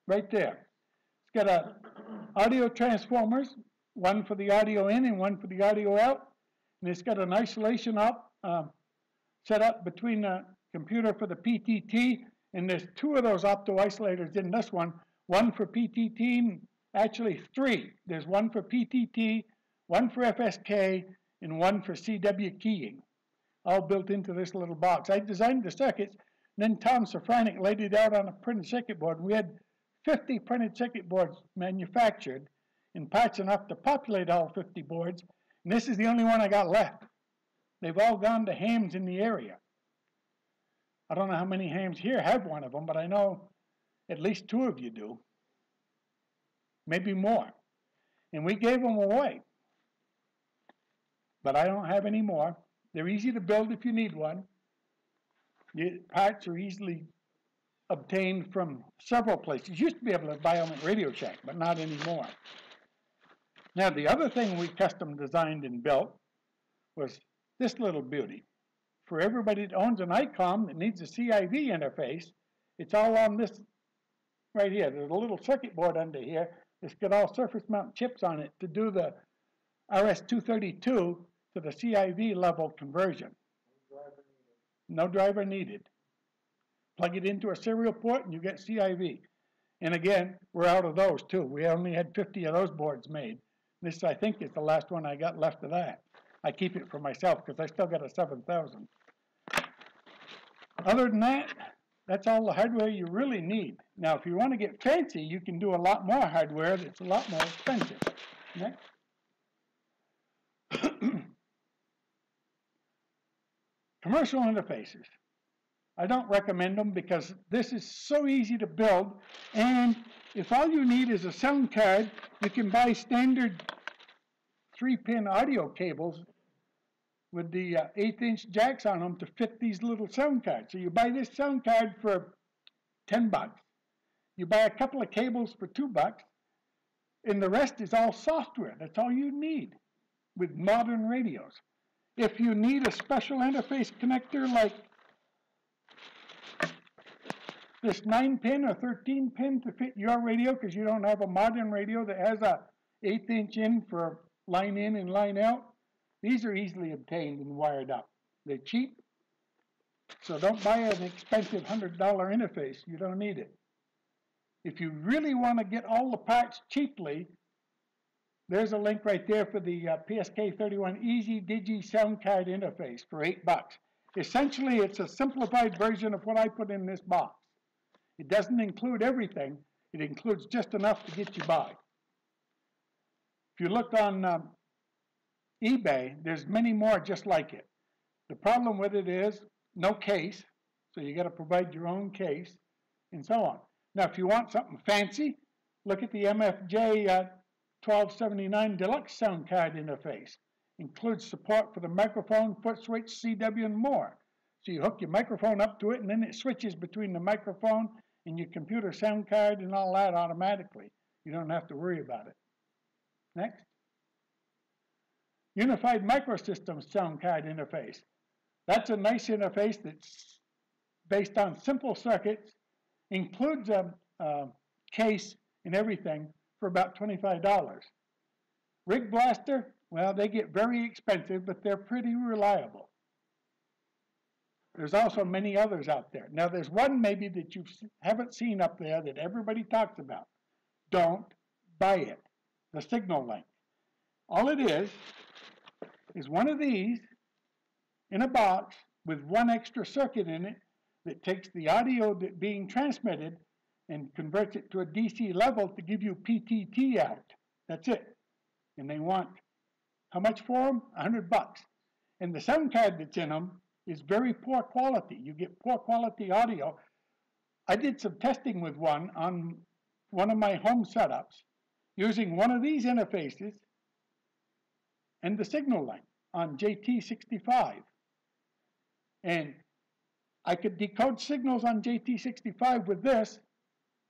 [SPEAKER 9] Right there. It's got a audio transformers, one for the audio in and one for the audio out. And it's got an isolation up set up between the computer for the PTT. And there's 2 of those opto isolators in this one for PTT, and actually 3. There's one for PTT, one for FSK, and one for CW keying, all built into this little box. I designed the circuits, and then Tom Safranek laid it out on a printed circuit board. We had 50 printed circuit boards manufactured in parts enough to populate all 50 boards, and this is the only one I got left. They've all gone to hams in the area. I don't know how many hams here have one of them, but I know at least 2 of you do, maybe more. And we gave them away. But I don't have any more. They're easy to build if you need one. The parts are easily obtained from several places. You used to be able to buy them at Radio Shack, but not anymore. Now, the other thing we custom designed and built was this little beauty. For everybody that owns an ICOM that needs a CIV interface, it's all on this right here. There's a little circuit board under here. It's got all surface mount chips on it to do the RS-232 to the CIV level conversion. No driver needed. Plug it into a serial port and you get CIV. And again, we're out of those too. We only had 50 of those boards made. This, I think, is the last one I got left of that. I keep it for myself because I still got a 7000. Other than that, that's all the hardware you really need. Now, if you want to get fancy, you can do a lot more hardware that's a lot more expensive. Next. Commercial interfaces. I don't recommend them because this is so easy to build, and if all you need is a sound card, you can buy standard 3-pin audio cables with the 1/8-inch jacks on them to fit these little sound cards. So you buy this sound card for $10. You buy a couple of cables for $2. And the rest is all software. That's all you need with modern radios. If you need a special interface connector like this 9-pin or 13-pin to fit your radio because you don't have a modern radio that has a 1/8" in for line in and line out, these are easily obtained and wired up. They're cheap, so don't buy an expensive $100 interface. You don't need it. If you really want to get all the parts cheaply, there's a link right there for the PSK31 Easy Digi Sound Card interface for $8. Essentially, it's a simplified version of what I put in this box. It doesn't include everything. It includes just enough to get you by. If you look on eBay, there's many more just like it. The problem with it is no case, so you got to provide your own case, and so on. Now, if you want something fancy, look at the MFJ 1279 Deluxe Sound Card interface. Includes support for the microphone, foot switch, CW, and more. So you hook your microphone up to it, and then it switches between the microphone and your computer sound card and all that automatically. You don't have to worry about it. Next. Unified Microsystems Sound Card interface. That's a nice interface that's based on simple circuits, includes a case and everything for about $25. Rig Blaster, well, they get very expensive, but they're pretty reliable. There's also many others out there. Now, there's one maybe that you haven't seen up there that everybody talks about. Don't buy it. The Signal Link. All it is one of these in a box with one extra circuit in it that takes the audio that's being transmitted and converts it to a DC level to give you PTT out. That's it. And they want, how much for them? $100. And the sound card that's in them is very poor quality. You get poor quality audio. I did some testing with one on one of my home setups using one of these interfaces and the Signal Link on JT65. And I could decode signals on JT65 with this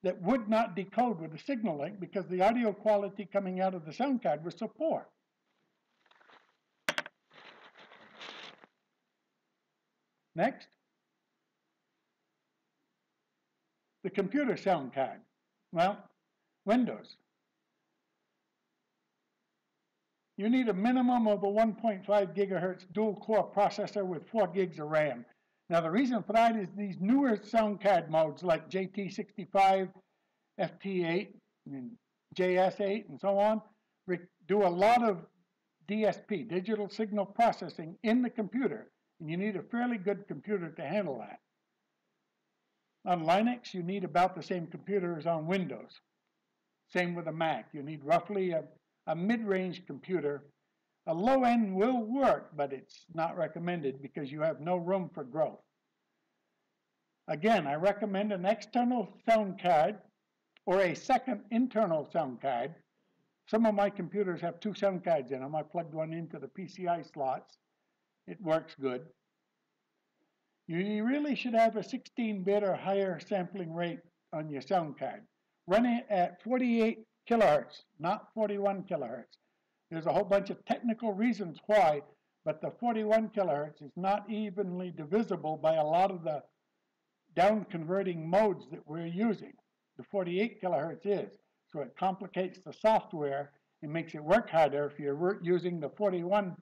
[SPEAKER 9] that would not decode with the Signal Link because the audio quality coming out of the sound card was so poor. Next. The computer sound card. Well, Windows. You need a minimum of a 1.5 gigahertz dual core processor with 4 gigs of RAM. Now the reason for that is these newer sound card modes like JT65, FT8, and JS8, and so on, do a lot of DSP, digital signal processing, in the computer. And you need a fairly good computer to handle that. On Linux, you need about the same computer as on Windows. Same with a Mac. You need roughly a mid-range computer. A low end will work, but it's not recommended because you have no room for growth. Again, I recommend an external sound card or a second internal sound card. Some of my computers have 2 sound cards in them. I plugged one into the PCI slots. It works good. You really should have a 16-bit or higher sampling rate on your sound card. Run it at 48 kilohertz, not 41 kilohertz. There's a whole bunch of technical reasons why, but the 41 kilohertz is not evenly divisible by a lot of the down-converting modes that we're using. The 48 kilohertz is, so it complicates the software and makes it work harder if you're using the 41.2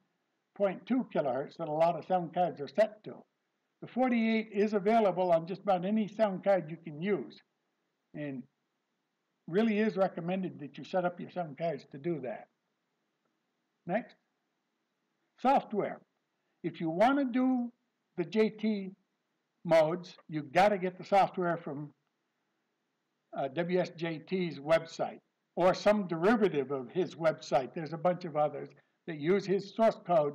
[SPEAKER 9] kilohertz that a lot of sound cards are set to. The 48 is available on just about any sound card you can use, and really is recommended that you set up your sound cards to do that. Next, software. If you want to do the JT modes, you've got to get the software from WSJT's website or some derivative of his website. There's a bunch of others that use his source code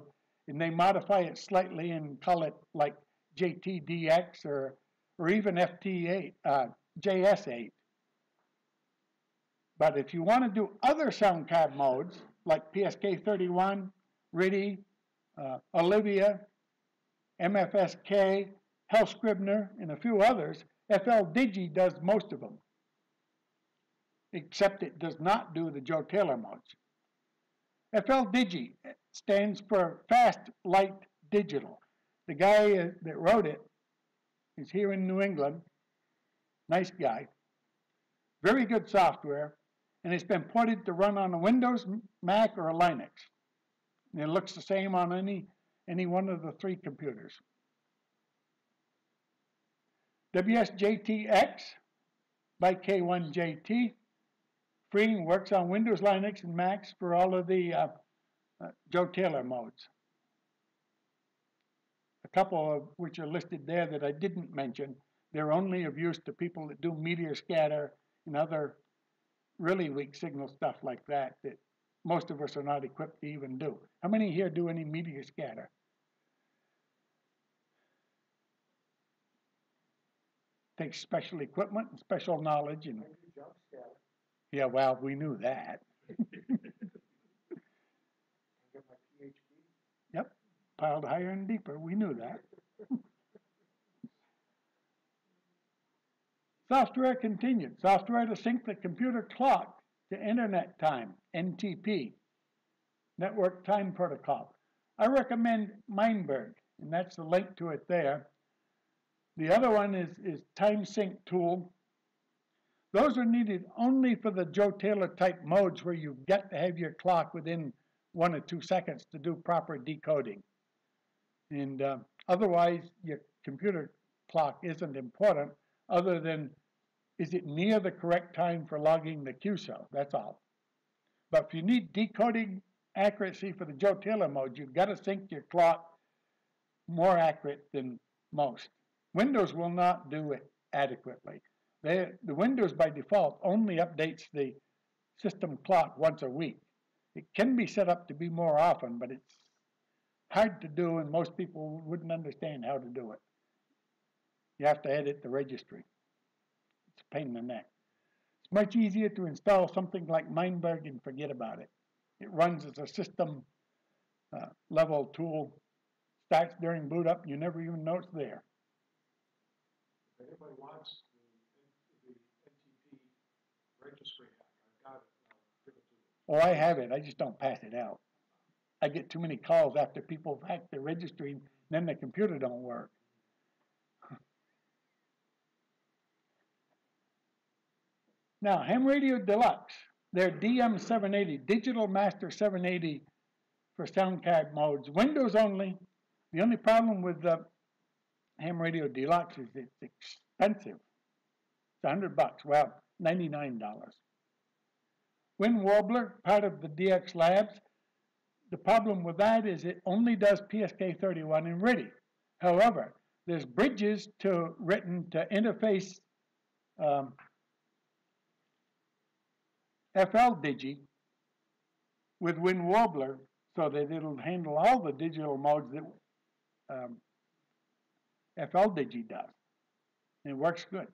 [SPEAKER 9] and they modify it slightly and call it like JTDX or even FT8, JS8. But if you want to do other sound card modes like PSK31, RIDI, Olivia, MFSK, Hell Scribner, and a few others, FL Digi does most of them. except it does not do the Joe Taylor modes. FLDigi stands for Fast Light Digital. The guy that wrote it is here in New England. Nice guy. Very good software, and it's been ported to run on a Windows, Mac, or a Linux. And it looks the same on any one of the three computers. WSJTX by K1JT. Free and works on Windows, Linux, and Macs for all of the Joe Taylor modes. A couple of which are listed there that I didn't mention. They're only of use to people that do meteor scatter and other really weak signal stuff like that most of us are not equipped to even do. How many here do any meteor scatter? Takes special equipment and special knowledge. And yeah, well, we knew that. Yep, piled higher and deeper. We knew that. Software continued. Software to sync the computer clock to Internet time, NTP, Network Time Protocol. I recommend Mindberg, and that's the link to it there. The other one is Time Sync Tool. Those are needed only for the Joe Taylor type modes where you've got to have your clock within 1 or 2 seconds to do proper decoding. And otherwise, your computer clock isn't important other than is it near the correct time for logging the QSO? That's all. But if you need decoding accuracy for the Joe Taylor mode, you've got to sync your clock more accurate than most. Windows will not do it adequately. The Windows by default only updates the system clock once a week. It can be set up to be more often, but it's hard to do, and most people wouldn't understand how to do it. You have to edit the registry. It's a pain in the neck. It's much easier to install something like Mindberg and forget about it. It runs as a system level tool, starts during boot up, and you never even know it's there.
[SPEAKER 2] If anybody wants the NTP registry hack, I've got it. I'll give it to you.
[SPEAKER 9] Oh, I have it. I just don't pass it out. I get too many calls after people hack the registry, and then the computer don't work. Now, Ham Radio Deluxe, their DM780, Digital Master 780 for sound card modes, Windows only. The only problem with the Ham Radio Deluxe is it's expensive. It's $100, well, $99. Wind Warbler, part of the DX Labs. The problem with that is it only does PSK31 and RTTY. However, there's bridges written to interface FLDigi with Wind Warbler so that it'll handle all the digital modes that FLDigi does. And it works good.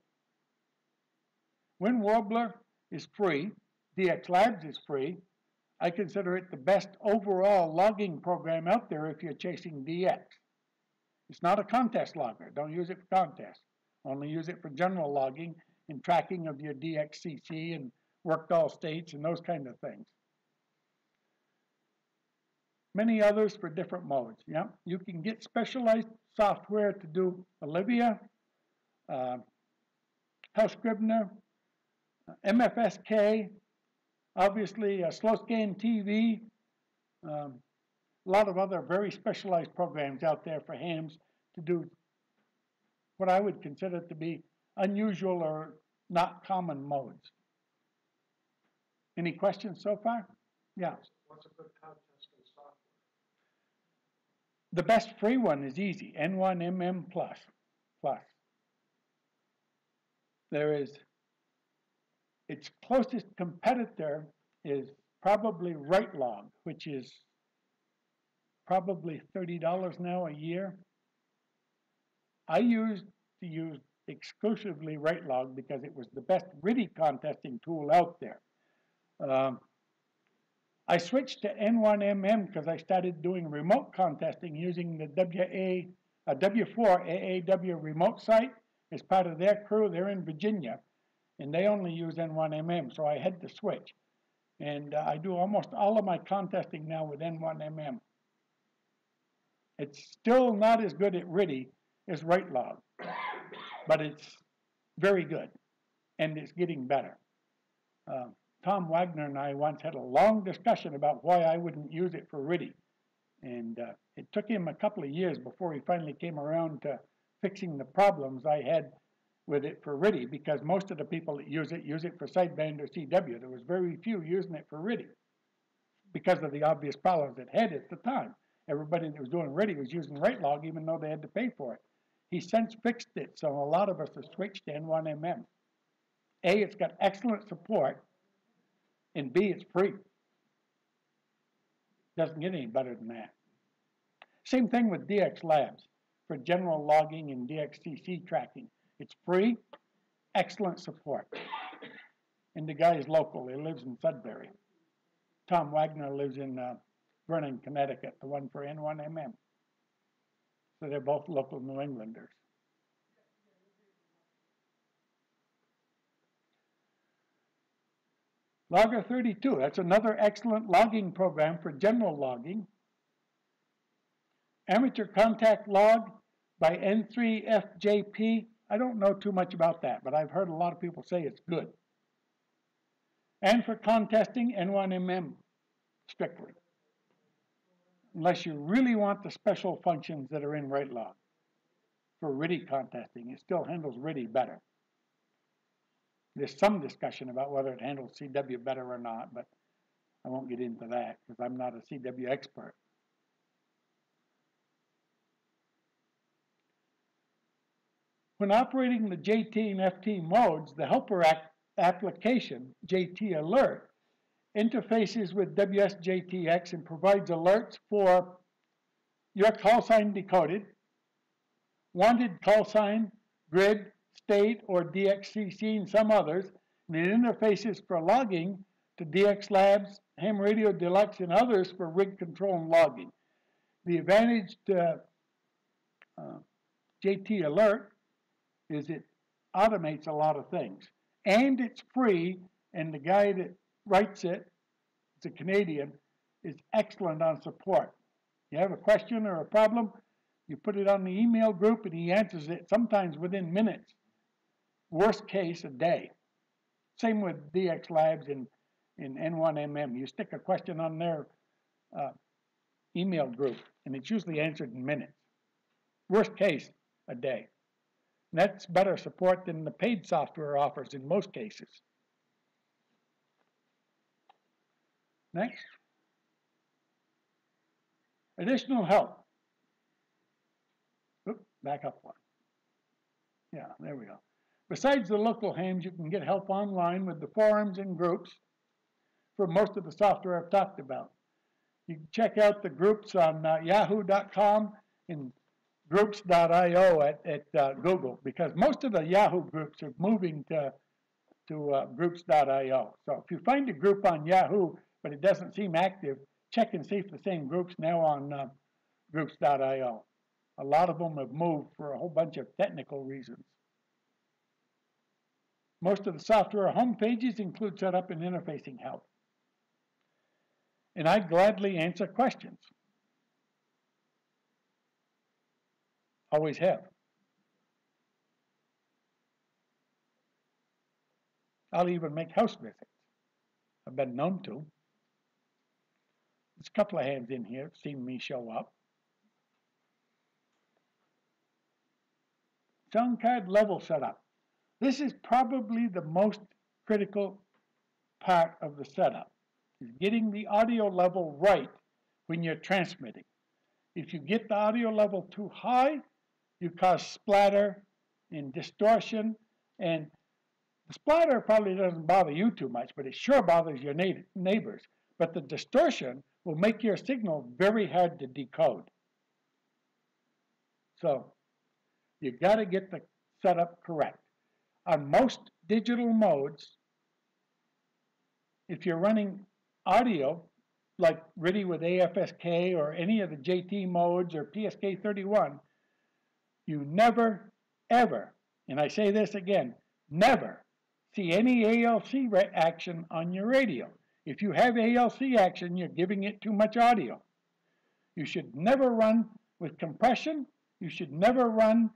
[SPEAKER 9] Wind Warbler is free. DX Labs is free. I consider it the best overall logging program out there if you're chasing DX. It's not a contest logger. Don't use it for contests. Only use it for general logging and tracking of your DXCC and worked all states and those kind of things. Many others for different modes. Yeah, you can get specialized software to do Olivia, Scribner, MFSK, obviously slow scan TV, a lot of other very specialized programs out there for hams to do what I would consider to be unusual or not common modes. Any questions so far? Yeah.
[SPEAKER 2] What's a good contesting software?
[SPEAKER 9] The best free one is easy, N1MM+. There is, its closest competitor is probably WriteLog, which is probably $30 now a year. I used to use exclusively WriteLog because it was the best RTTY contesting tool out there. I switched to N1MM because I started doing remote contesting using the W4 AAW remote site as part of their crew. They're in Virginia. and they only use N1MM, so I had to switch. And I do almost all of my contesting now with N1MM. It's still not as good at RTTY as WriteLog, but it's very good, and it's getting better. Tom Wagner and I once had a long discussion about why I wouldn't use it for RTTY. And it took him a couple of years before he finally came around to fixing the problems I had with it for RTTY, because most of the people that use it for sideband or CW. There was very few using it for RTTY because of the obvious problems it had at the time. Everybody that was doing RTTY was using WriteLog even though they had to pay for it. He's since fixed it, so a lot of us have switched to N1MM. A, it's got excellent support, and B, it's free. Doesn't get any better than that. Same thing with DX Labs for general logging and DXCC tracking. It's free, excellent support. And the guy is local. He lives in Sudbury. Tom Wagner lives in Vernon, Connecticut, the one for N1MM. So they're both local New Englanders. Logger 32, that's another excellent logging program for general logging. Amateur contact log by N3FJP. I don't know too much about that, but I've heard a lot of people say it's good. And for contesting, N1MM strictly. Unless you really want the special functions that are in WriteLog. For RTTY contesting, it still handles RTTY better. There's some discussion about whether it handles CW better or not, but I won't get into that because I'm not a CW expert. When operating the JT and FT modes, the helper application, JT Alert, interfaces with WSJTX and provides alerts for your call sign decoded, wanted call sign, grid, state, or DXCC, and some others, and it interfaces for logging to DX Labs, Ham Radio Deluxe, and others for rig control and logging. The advantage to JT Alert is it automates a lot of things. And it's free, and the guy that writes it, it's a Canadian, is excellent on support. You have a question or a problem, you put it on the email group, and he answers it sometimes within minutes. Worst case, a day. Same with DX Labs in N1MM. You stick a question on their email group, and it's usually answered in minutes. Worst case, a day. And that's better support than the paid software offers in most cases. Next. Additional help. Oop, back up one. Yeah, there we go. Besides the local hams, you can get help online with the forums and groups for most of the software I've talked about. You can check out the groups on yahoo.com and groups.io at Google, because most of the Yahoo groups are moving to groups.io. So if you find a group on Yahoo, but it doesn't seem active, check and see if the same group's now on groups.io. A lot of them have moved for a whole bunch of technical reasons. Most of the software home pages include setup and interfacing help. And I gladly answer questions. Always have. I'll even make house visits. I've been known to. There's a couple of hands in here seen me show up. Sound card level setup. This is probably the most critical part of the setup, is getting the audio level right when you're transmitting. If you get the audio level too high, you cause splatter and distortion, and the splatter probably doesn't bother you too much, but it sure bothers your neighbors. But the distortion will make your signal very hard to decode. So you got to get the setup correct. On most digital modes, if you're running audio, like RTTY with AFSK or any of the JT modes or PSK31, you never, ever, and I say this again, never see any ALC action on your radio. If you have ALC action, you're giving it too much audio. You should never run with compression. You should never run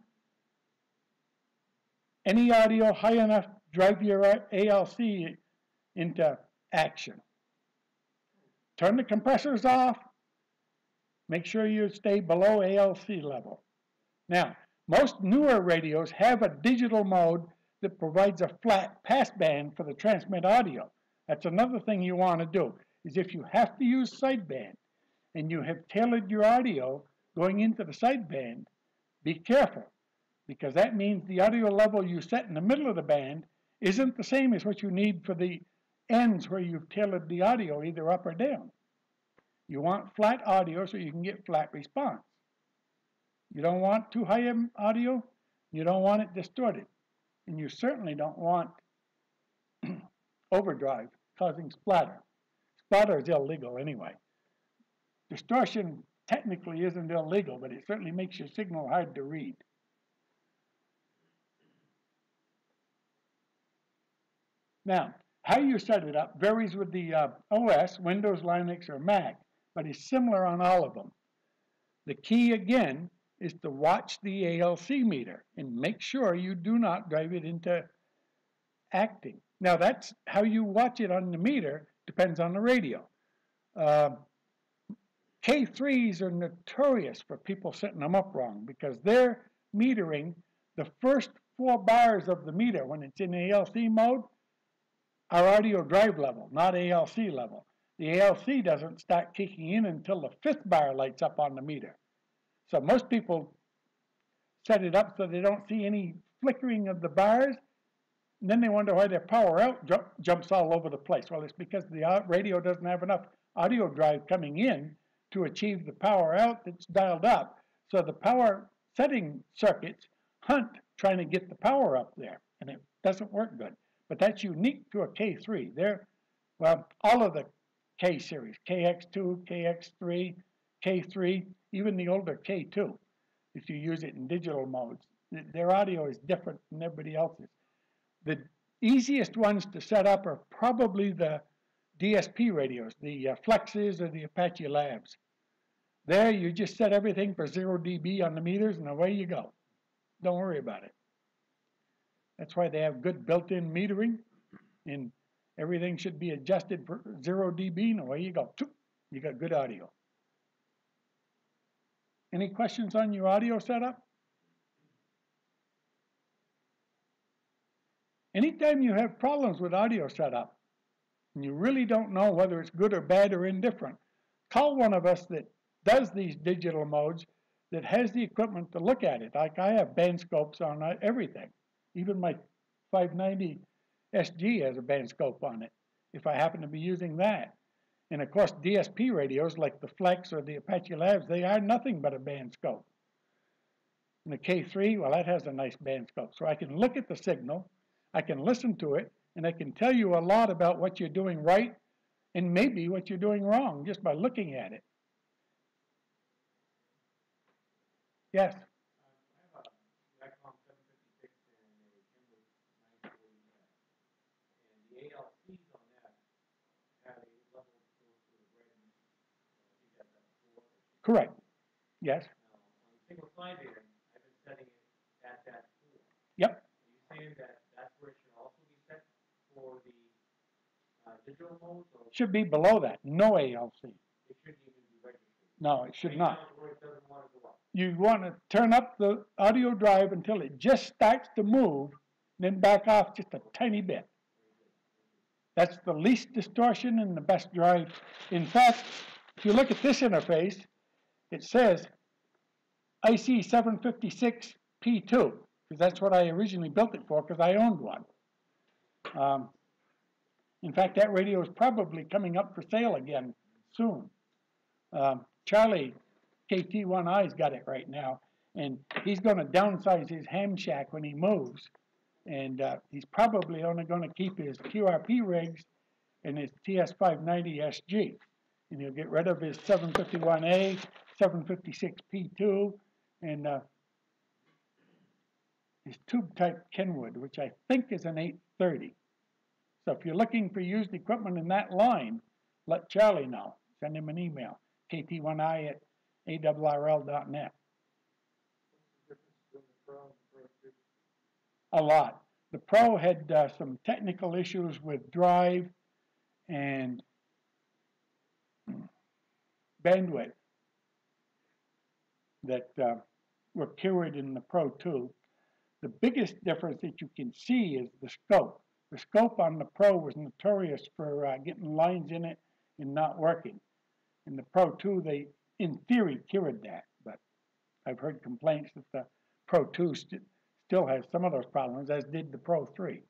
[SPEAKER 9] any audio high enough to drive your ALC into action. Turn the compressors off. Make sure you stay below ALC level. Now, most newer radios have a digital mode that provides a flat passband for the transmit audio. That's another thing you want to do, is if you have to use sideband and you have tailored your audio going into the sideband, be careful, because that means the audio level you set in the middle of the band isn't the same as what you need for the ends where you've tailored the audio either up or down. You want flat audio so you can get flat response. You don't want too high audio, you don't want it distorted, and you certainly don't want overdrive causing splatter. Splatter is illegal anyway. Distortion technically isn't illegal, but it certainly makes your signal hard to read. Now, how you set it up varies with the OS, Windows, Linux, or Mac, but is similar on all of them. The key, again, is to watch the ALC meter and make sure you do not drive it into acting. Now, that's how you watch it on the meter, depends on the radio. K3s are notorious for people setting them up wrong because they're metering the first 4 bars of the meter when it's in ALC mode are audio drive level, not ALC level. The ALC doesn't start kicking in until the 5th bar lights up on the meter. So most people set it up so they don't see any flickering of the bars, and then they wonder why their power out jumps all over the place. Well, it's because the radio doesn't have enough audio drive coming in to achieve the power out that's dialed up. So the power setting circuits hunt trying to get the power up there, and it doesn't work good. But that's unique to a K3. Well, all of the K series, KX2, KX3, K3, even the older K2, if you use it in digital modes, their audio is different than everybody else's. The easiest ones to set up are probably the DSP radios, the Flexes or the Apache Labs. There, you just set everything for 0 dB on the meters, and away you go. Don't worry about it. That's why they have good built-in metering, and everything should be adjusted for 0 dB, and away you go. You got good audio. Any questions on your audio setup? Anytime you have problems with audio setup, and you really don't know whether it's good or bad or indifferent, call one of us that does these digital modes, that has the equipment to look at it. Like I have band scopes on everything. Even my 590 SG has a band scope on it, if I happen to be using that. And of course, DSP radios like the Flex or the Apache Labs, they are nothing but a band scope. And the K3, well, that has a nice band scope. So I can look at the signal, I can listen to it, and I can tell you a lot about what you're doing right and maybe what you're doing wrong just by looking at it. Yes? Correct. Yes.
[SPEAKER 7] Now, on the single sideband, I've been setting it at that 4.
[SPEAKER 9] Yep.
[SPEAKER 7] Are you saying that that's where it should also be set for the digital mode? Or
[SPEAKER 9] Should be below that. No ALC.
[SPEAKER 7] it shouldn't even be registered?
[SPEAKER 9] No, it should not.
[SPEAKER 7] Where it doesn't want to go up.
[SPEAKER 9] You want to turn up the audio drive until it just starts to move, then back off just a tiny bit. That's the least distortion and the best drive. In fact, if you look at this interface, it says IC 756P2, because that's what I originally built it for, because I owned one. In fact, that radio is probably coming up for sale again soon. Charlie KT1I's got it right now, and he's going to downsize his ham shack when he moves, and he's probably only going to keep his QRP rigs and his TS590 SG, and he'll get rid of his 751A, 756P2, and his tube type Kenwood, which I think is an 830. So if you're looking for used equipment in that line, let Charlie know. Send him an email, kt1i@awrl.net. A lot. The Pro had some technical issues with drive and bandwidth that were cured in the Pro 2. The biggest difference that you can see is the scope. The scope on the Pro was notorious for getting lines in it and not working. In the Pro 2, they, in theory, cured that, but I've heard complaints that the Pro 2 still has some of those problems, as did the Pro 3.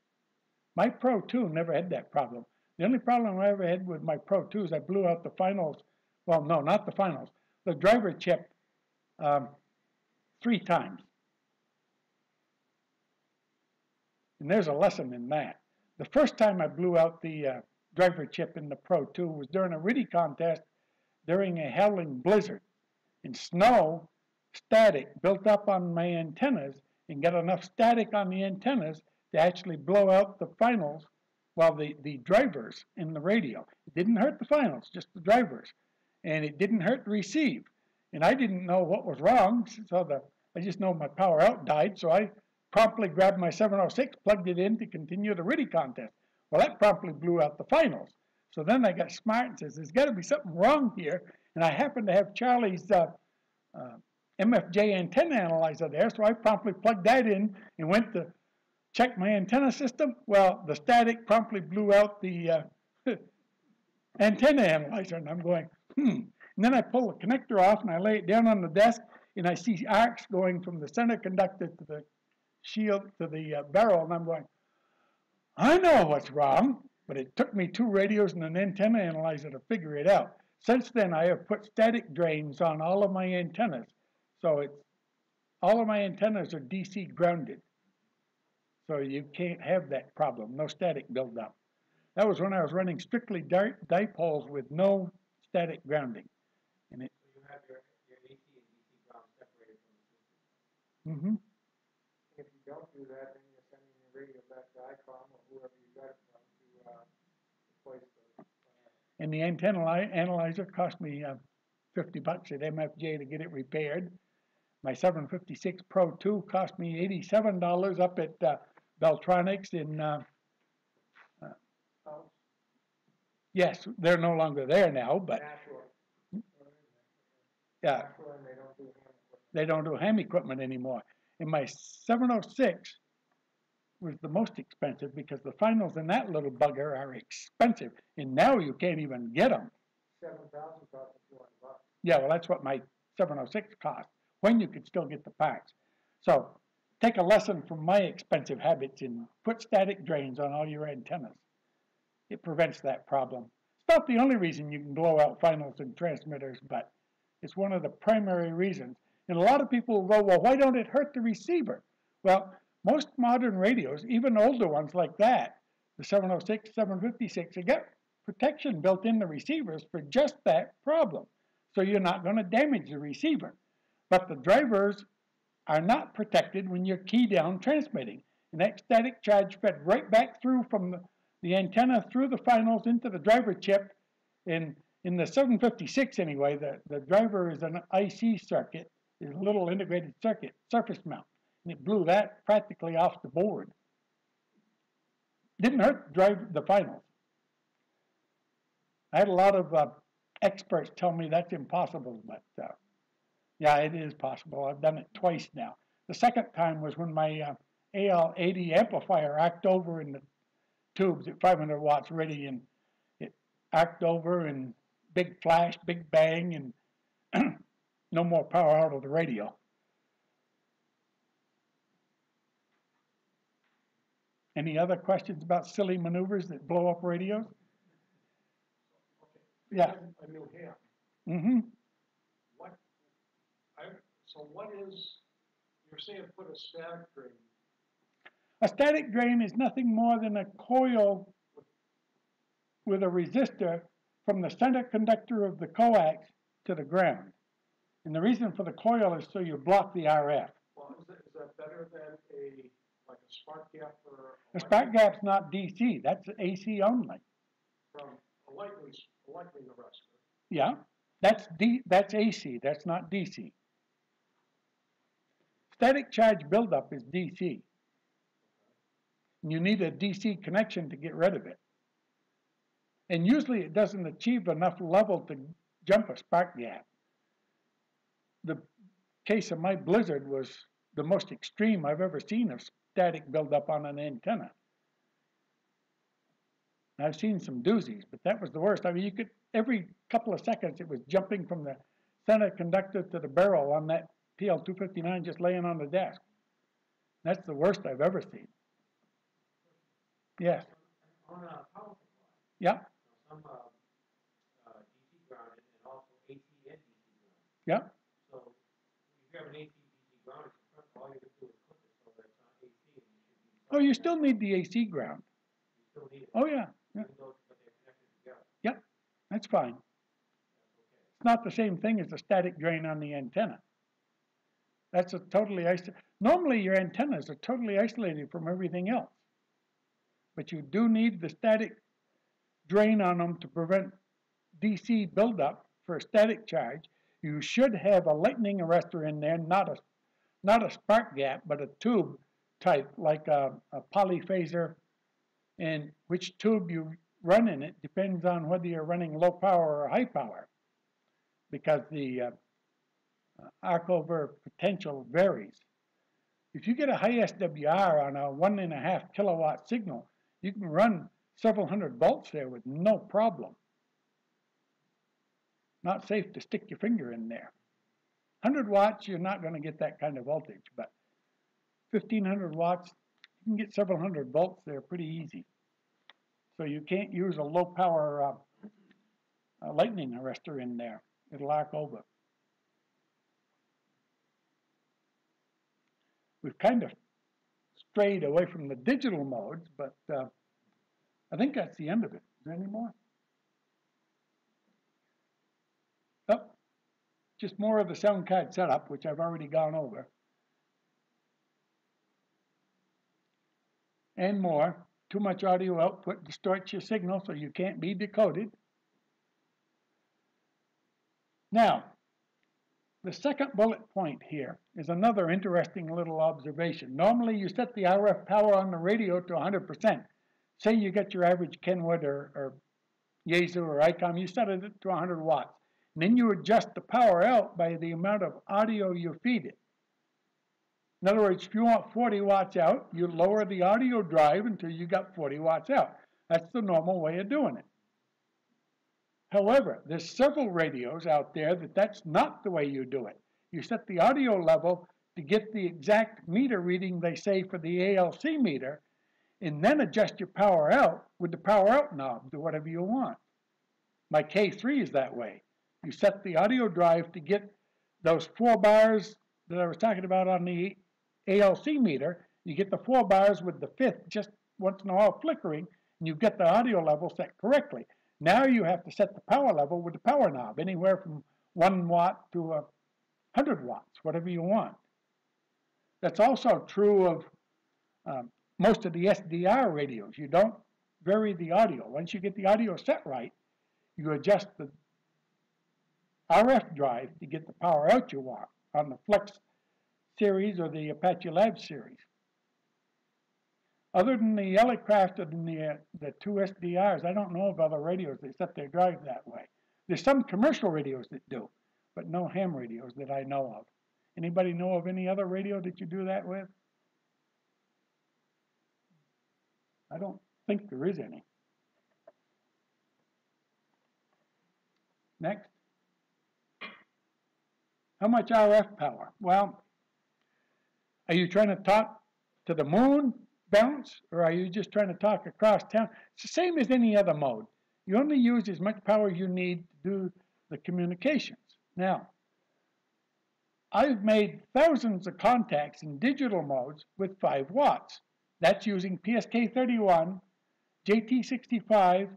[SPEAKER 9] My Pro 2 never had that problem. The only problem I ever had with my Pro 2 is I blew out the finals. Well, no, not the finals. The driver chip 3 times. And there's a lesson in that. The first time I blew out the driver chip in the Pro 2 was during a RIDI contest during a howling blizzard. And snow, static, built up on my antennas and got enough static on the antennas to actually blow out the finals, well, the drivers in the radio. It didn't hurt the finals, just the drivers. And it didn't hurt the receive. And I didn't know what was wrong, so I just know my power out died, so I promptly grabbed my 706, plugged it in to continue the RIDI contest. Well, that promptly blew out the finals. So then I got smart and says, there's got to be something wrong here. And I happened to have Charlie's MFJ antenna analyzer there, so I promptly plugged that in and went to check my antenna system. Well, the static promptly blew out the antenna analyzer, and I'm going, And then I pull the connector off and I lay it down on the desk, and I see arcs going from the center conductor to the shield to the barrel, and I'm going, I know what's wrong, but it took me 2 radios and an antenna analyzer to figure it out. Since then, I have put static drains on all of my antennas, so all of my antennas are DC grounded, so you can't have that problem, no static buildup. That was when I was running strictly dipoles with no static grounding. And it,
[SPEAKER 7] So you have your AC and DC ground separated from the system.
[SPEAKER 3] If you don't do that, then you're sending your radio back to ICOM or whoever you got it from to replace the.
[SPEAKER 9] And the antenna analyzer cost me $50 at MFJ to get it repaired. My 756 Pro 2 cost me $87 up at Beltronics in. Yes, they're no longer there now, but yeah, they don't do ham equipment anymore. And my 706 was the most expensive because the finals in that little bugger are expensive, and now you can't even get them.
[SPEAKER 3] 7,000 cost $200.
[SPEAKER 9] Yeah, well, that's what my 706 cost when you could still get the parts. So take a lesson from my expensive habits and put static drains on all your antennas. It prevents that problem. It's not the only reason you can blow out finals and transmitters, but it's one of the primary reasons. And a lot of people will go, well, why don't it hurt the receiver? Well, most modern radios, even older ones like that, the 706, 756, they got protection built in the receivers for just that problem. So you're not going to damage the receiver. But the drivers are not protected when you're key down transmitting. And that static charge fed right back through from the antenna through the finals into the driver chip. In the 756 anyway, the driver is an IC circuit, is a little integrated circuit, surface mount. And it blew that practically off the board. Didn't hurt the finals. I had a lot of experts tell me that's impossible, but yeah, it is possible. I've done it twice now. The second time was when my AL80 amplifier arced over in the tubes at 500 watts ready, and it arced over and big flash, big bang, and no more power out of the radio. Any other questions about silly maneuvers that blow up radios? Yeah.
[SPEAKER 2] A new ham.
[SPEAKER 9] Mm-hmm.
[SPEAKER 2] So what is, you're saying put a static drain?
[SPEAKER 9] A static drain is nothing more than a coil with a resistor from the center conductor of the coax to the ground. And the reason for the coil is so you block the RF.
[SPEAKER 2] Well, is that better than a like a spark gap for
[SPEAKER 9] The spark gap's not DC, that's AC only.
[SPEAKER 2] from a lightning arrestor.
[SPEAKER 9] Yeah, that's AC, that's not DC. Static charge buildup is DC. You need a DC connection to get rid of it. And usually it doesn't achieve enough level to jump a spark gap. The case of my blizzard was the most extreme I've ever seen of static buildup on an antenna. I've seen some doozies, but that was the worst. I mean, you could, every couple of seconds, it was jumping from the center conductor to the barrel on that PL259 just laying on the desk. That's the worst I've ever seen. Yes.
[SPEAKER 7] On a power supply.
[SPEAKER 9] Yeah.
[SPEAKER 7] Some DC grounded and also AC and DC grounded.
[SPEAKER 9] Yeah.
[SPEAKER 7] So if you have an AC DC grounded, all you have to do is clip it so that it's not AC and you should be.
[SPEAKER 9] Oh, you still need the AC ground.
[SPEAKER 7] You still need it.
[SPEAKER 9] Oh, yeah. Yeah.
[SPEAKER 7] Even though but they're connected together.
[SPEAKER 9] Yep. That's fine.
[SPEAKER 7] That's okay.
[SPEAKER 9] It's not the same thing as a static drain on the antenna. That's a totally isolated. Normally, your antennas are totally isolated from everything else. But you do need the static drain on them to prevent DC buildup for a static charge. You should have a lightning arrestor in there, not a spark gap, but a tube type, like a polyphaser. And which tube you run in it depends on whether you're running low power or high power, because the arc over potential varies. If you get a high SWR on a 1.5 kilowatt signal, you can run several hundred volts there with no problem. Not safe to stick your finger in there. 100 watts, you're not going to get that kind of voltage, but 1,500 watts, you can get several hundred volts there pretty easy. So you can't use a low power lightning arrestor in there. It'll arc over. We've kind of strayed away from the digital modes, but I think that's the end of it. Is there any more? Oh, just more of the sound card setup, which I've already gone over. And more. Too much audio output distorts your signal, so you can't be decoded. Now, the second bullet point here is another interesting little observation. Normally, you set the RF power on the radio to 100%. Say you get your average Kenwood or Yaesu or ICOM, you set it to 100 watts. And then you adjust the power out by the amount of audio you feed it. In other words, if you want 40 watts out, you lower the audio drive until you got 40 watts out. That's the normal way of doing it. However, there's several radios out there that's not the way you do it. You set the audio level to get the exact meter reading they say for the ALC meter, and then adjust your power out with the power out knob to whatever you want. My K3 is that way. You set the audio drive to get those 4 bars that I was talking about on the ALC meter. You get the 4 bars with the 5th just once in a while flickering, and you get the audio level set correctly. Now you have to set the power level with the power knob, anywhere from 1 watt to 100 watts, whatever you want. That's also true of most of the SDR radios. You don't vary the audio. Once you get the audio set right, you adjust the RF drive to get the power out you want on the Flex series or the Apache Lab series. Other than the Elecraft and the 2 SDRs, I don't know of other radios that set their drive that way. There's some commercial radios that do, but no ham radios that I know of. Anybody know of any other radio that you do that with? I don't think there is any. Next. How much RF power? Well, are you trying to talk to the moon, bounce, or are you just trying to talk across town? It's the same as any other mode. You only use as much power you need to do the communications. Now, I've made thousands of contacts in digital modes with 5 watts. That's using PSK31, JT65,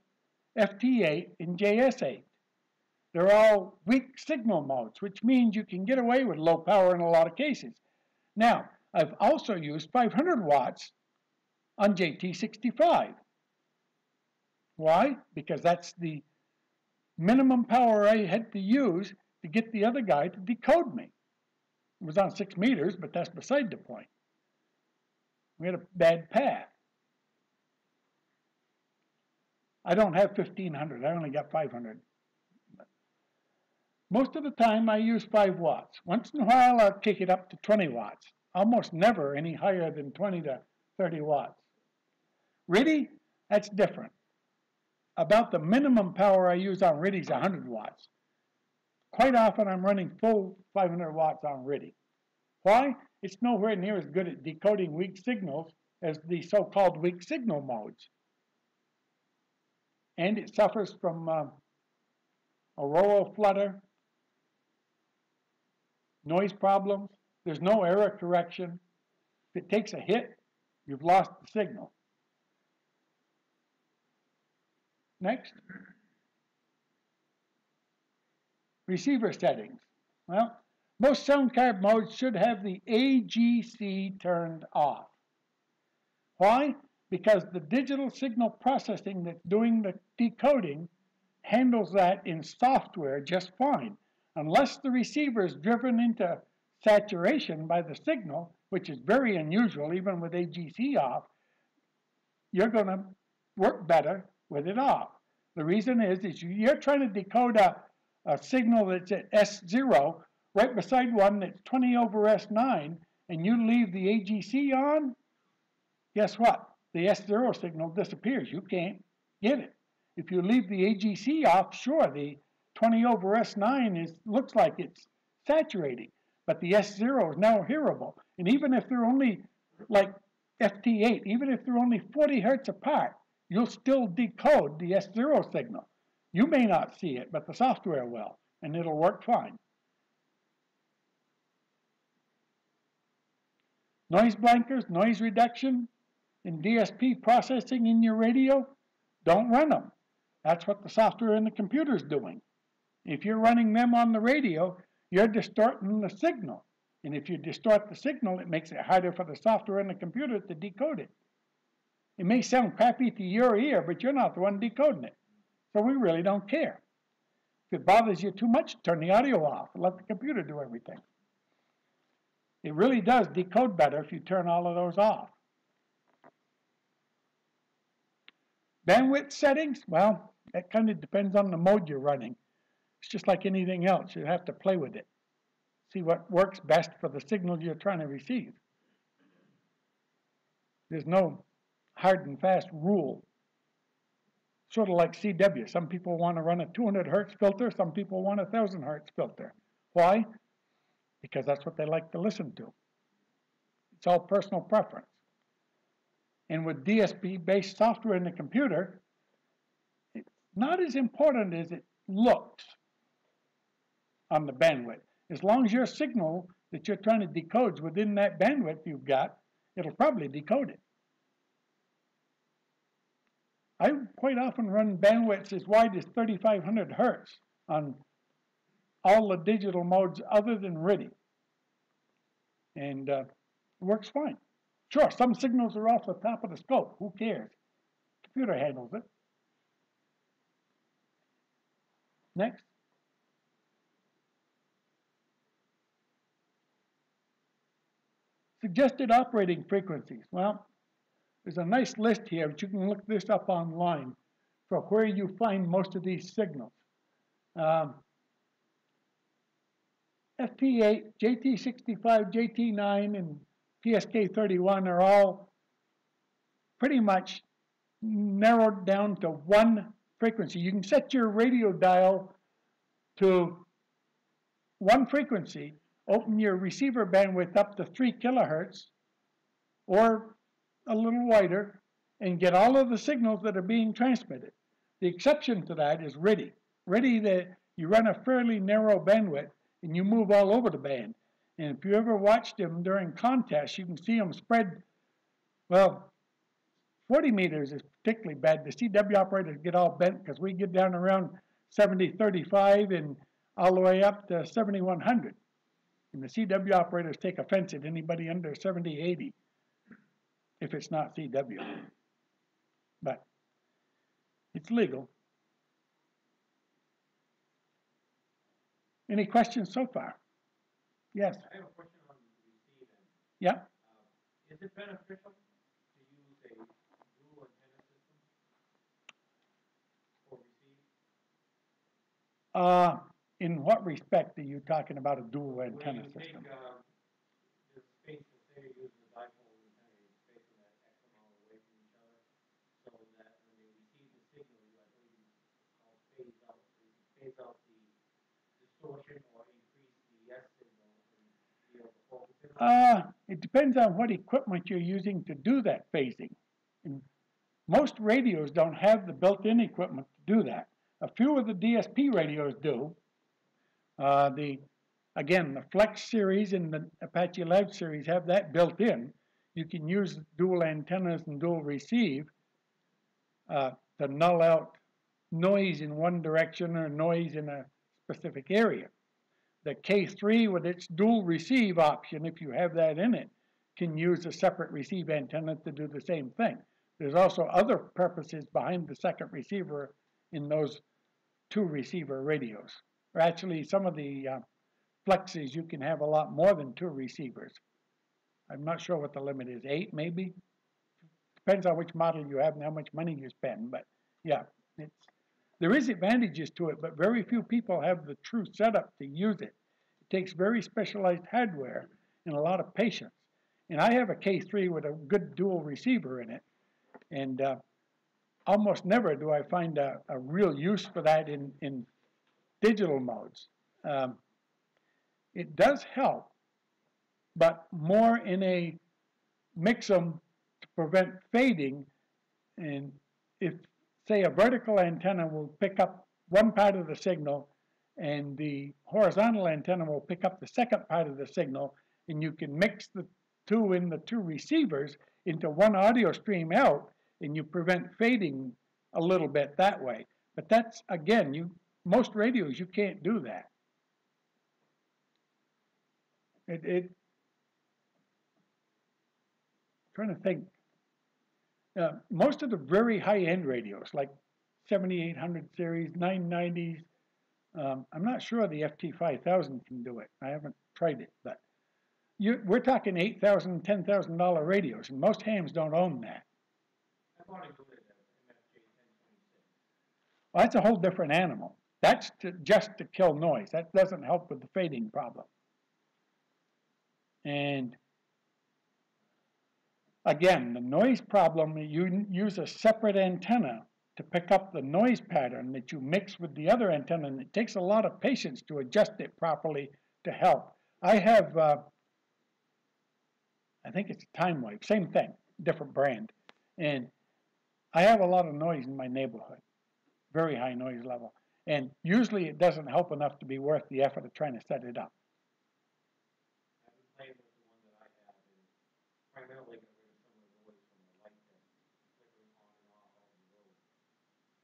[SPEAKER 9] FT8, and JS8. They're all weak signal modes, which means you can get away with low power in a lot of cases. Now, I've also used 500 watts on JT65. Why? Because that's the minimum power I had to use to get the other guy to decode me. It was on 6 meters, but that's beside the point. We had a bad path. I don't have 1500, I only got 500. Most of the time I use 5 watts. Once in a while I'll kick it up to 20 watts. Almost never any higher than 20 to 30 watts. RTTY, that's different. About the minimum power I use on RTTY is 100 watts. Quite often I'm running full 500 watts on RTTY. Why? It's nowhere near as good at decoding weak signals as the so-called weak signal modes. And it suffers from auroral flutter, noise problems. There's no error correction. If it takes a hit, you've lost the signal. Next. Receiver settings. Well, most sound card modes should have the AGC turned off. Why? Because the digital signal processing that's doing the decoding handles that in software just fine. Unless the receiver is driven into saturation by the signal, which is very unusual even with AGC off, you're going to work better with it off. The reason is you're trying to decode a signal that's at S0 right beside one that's 20 over S9, and you leave the AGC on, guess what? The S0 signal disappears. You can't get it. If you leave the AGC off, sure, the 20 over S9 looks like it's saturating, but the S0 is now hearable. And even if they're only like FT8, even if they're only 40 hertz apart, you'll still decode the S0 signal. You may not see it, but the software will, and it'll work fine. Noise blankers, noise reduction, and DSP processing in your radio, don't run them. That's what the software in the computer is doing. If you're running them on the radio, you're distorting the signal. And if you distort the signal, it makes it harder for the software in the computer to decode it. It may sound crappy to your ear, but you're not the one decoding it. So we really don't care. If it bothers you too much, turn the audio off and let the computer do everything. It really does decode better if you turn all of those off. Bandwidth settings, well, that kind of depends on the mode you're running. It's just like anything else. You have to play with it. See what works best for the signal you're trying to receive. There's no hard and fast rule. Sort of like CW. Some people want to run a 200 hertz filter. Some people want a 1000 hertz filter. Why? Because that's what they like to listen to. It's all personal preference. And with DSP-based software in the computer, it's not as important as it looks on the bandwidth. As long as your signal that you're trying to decode is within that bandwidth you've got, it'll probably decode it. I quite often run bandwidths as wide as 3500 hertz on all the digital modes other than RTTY. And it works fine. Sure, some signals are off the top of the scope. Who cares? Computer handles it. Next. Suggested operating frequencies. Well, there's a nice list here, but you can look this up online for where you find most of these signals. FT8, JT65, JT9, and PSK31 are all pretty much narrowed down to one frequency. You can set your radio dial to one frequency, open your receiver bandwidth up to 3 kilohertz or a little wider, and get all of the signals that are being transmitted. The exception to that is RTTY. RTTY, you run a fairly narrow bandwidth, and you move all over the band. And if you ever watched them during contests, you can see them spread, well, 40 meters is particularly bad. The CW operators get all bent because we get down around 70-35 and all the way up to 7100. And the CW operators take offense at anybody under 70, 80 if it's not CW. But it's legal. Any questions so far? Yes.
[SPEAKER 7] I have a question on receive end.
[SPEAKER 9] Yeah.
[SPEAKER 7] Is it beneficial to use a dual antenna system for receive?
[SPEAKER 9] In what respect are you talking about a dual
[SPEAKER 7] When
[SPEAKER 9] antenna
[SPEAKER 7] you
[SPEAKER 9] system?
[SPEAKER 7] take the space, let's say you're using a dipole antenna, you space them at X amount away from each other, so that when they receive the signal, I believe it's called phase out. So you can phase out the distortion or increase the S signal and be able to focus in on it.
[SPEAKER 9] It depends on what equipment you're using to do that phasing. And most radios don't have the built-in equipment to do that. A few of the DSP radios do. Again, the Flex series and the Apache Live series have that built in. You can use dual antennas and dual receive to null out noise in one direction or noise in a specific area. The K3 with its dual receive option, if you have that in it, can use a separate receive antenna to do the same thing. There's also other purposes behind the second receiver in those two receiver radios. Or actually, some of the Flexes, you can have a lot more than two receivers. I'm not sure what the limit is, 8 maybe? Depends on which model you have and how much money you spend, but yeah, there is advantages to it, but very few people have the true setup to use it. It takes very specialized hardware and a lot of patience. And I have a K3 with a good dual receiver in it, and almost never do I find a real use for that in digital modes. It does help, but more in a mix-em to prevent fading. And if, say, a vertical antenna will pick up one part of the signal and the horizontal antenna will pick up the second part of the signal, and you can mix the two in the two receivers into one audio stream out, and you prevent fading a little bit that way. But that's, again, most radios, you can't do that. Trying to think. Most of the very high-end radios, like 7800 series, 990s, I'm not sure the FT5000 can do it. I haven't tried it, but we're talking $8,000, $10,000 radios, and most hams don't own that.
[SPEAKER 7] I thought included MFJ 1026.
[SPEAKER 9] Well, that's a whole different animal. That's just to kill noise. That doesn't help with the fading problem. And again, the noise problem, you use a separate antenna to pick up the noise pattern that you mix with the other antenna, and it takes a lot of patience to adjust it properly to help. I have, I think it's a Time Wave, same thing, different brand. And I have a lot of noise in my neighborhood, very high noise level. And usually it doesn't help enough to be worth the effort of trying to set it up.
[SPEAKER 7] I've been playing with the one that I have, and primarily got rid of some of the noise from the light that's flickering on and off out in the road.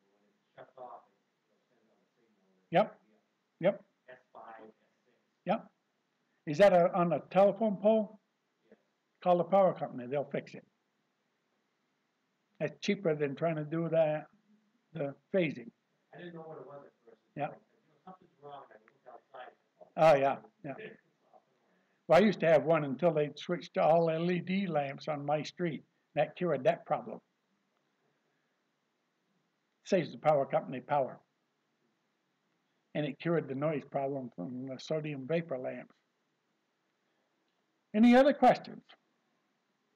[SPEAKER 7] So when it shuts off, it'll send out a signal.
[SPEAKER 9] Yep. Yep.
[SPEAKER 7] S5, S6.
[SPEAKER 9] Yep. Is that on a telephone pole?
[SPEAKER 7] Yes.
[SPEAKER 9] Call the power company, they'll fix it. That's cheaper than trying to do the phasing.
[SPEAKER 7] I didn't know what it was at first.
[SPEAKER 9] Yeah.
[SPEAKER 7] I said, something's wrong. I looked outside.
[SPEAKER 9] Oh, yeah, yeah. Well, I used to have one until they switched to all LED lamps on my street. That cured that problem. Saves the power company power. And it cured the noise problem from the sodium vapor lamps. Any other questions?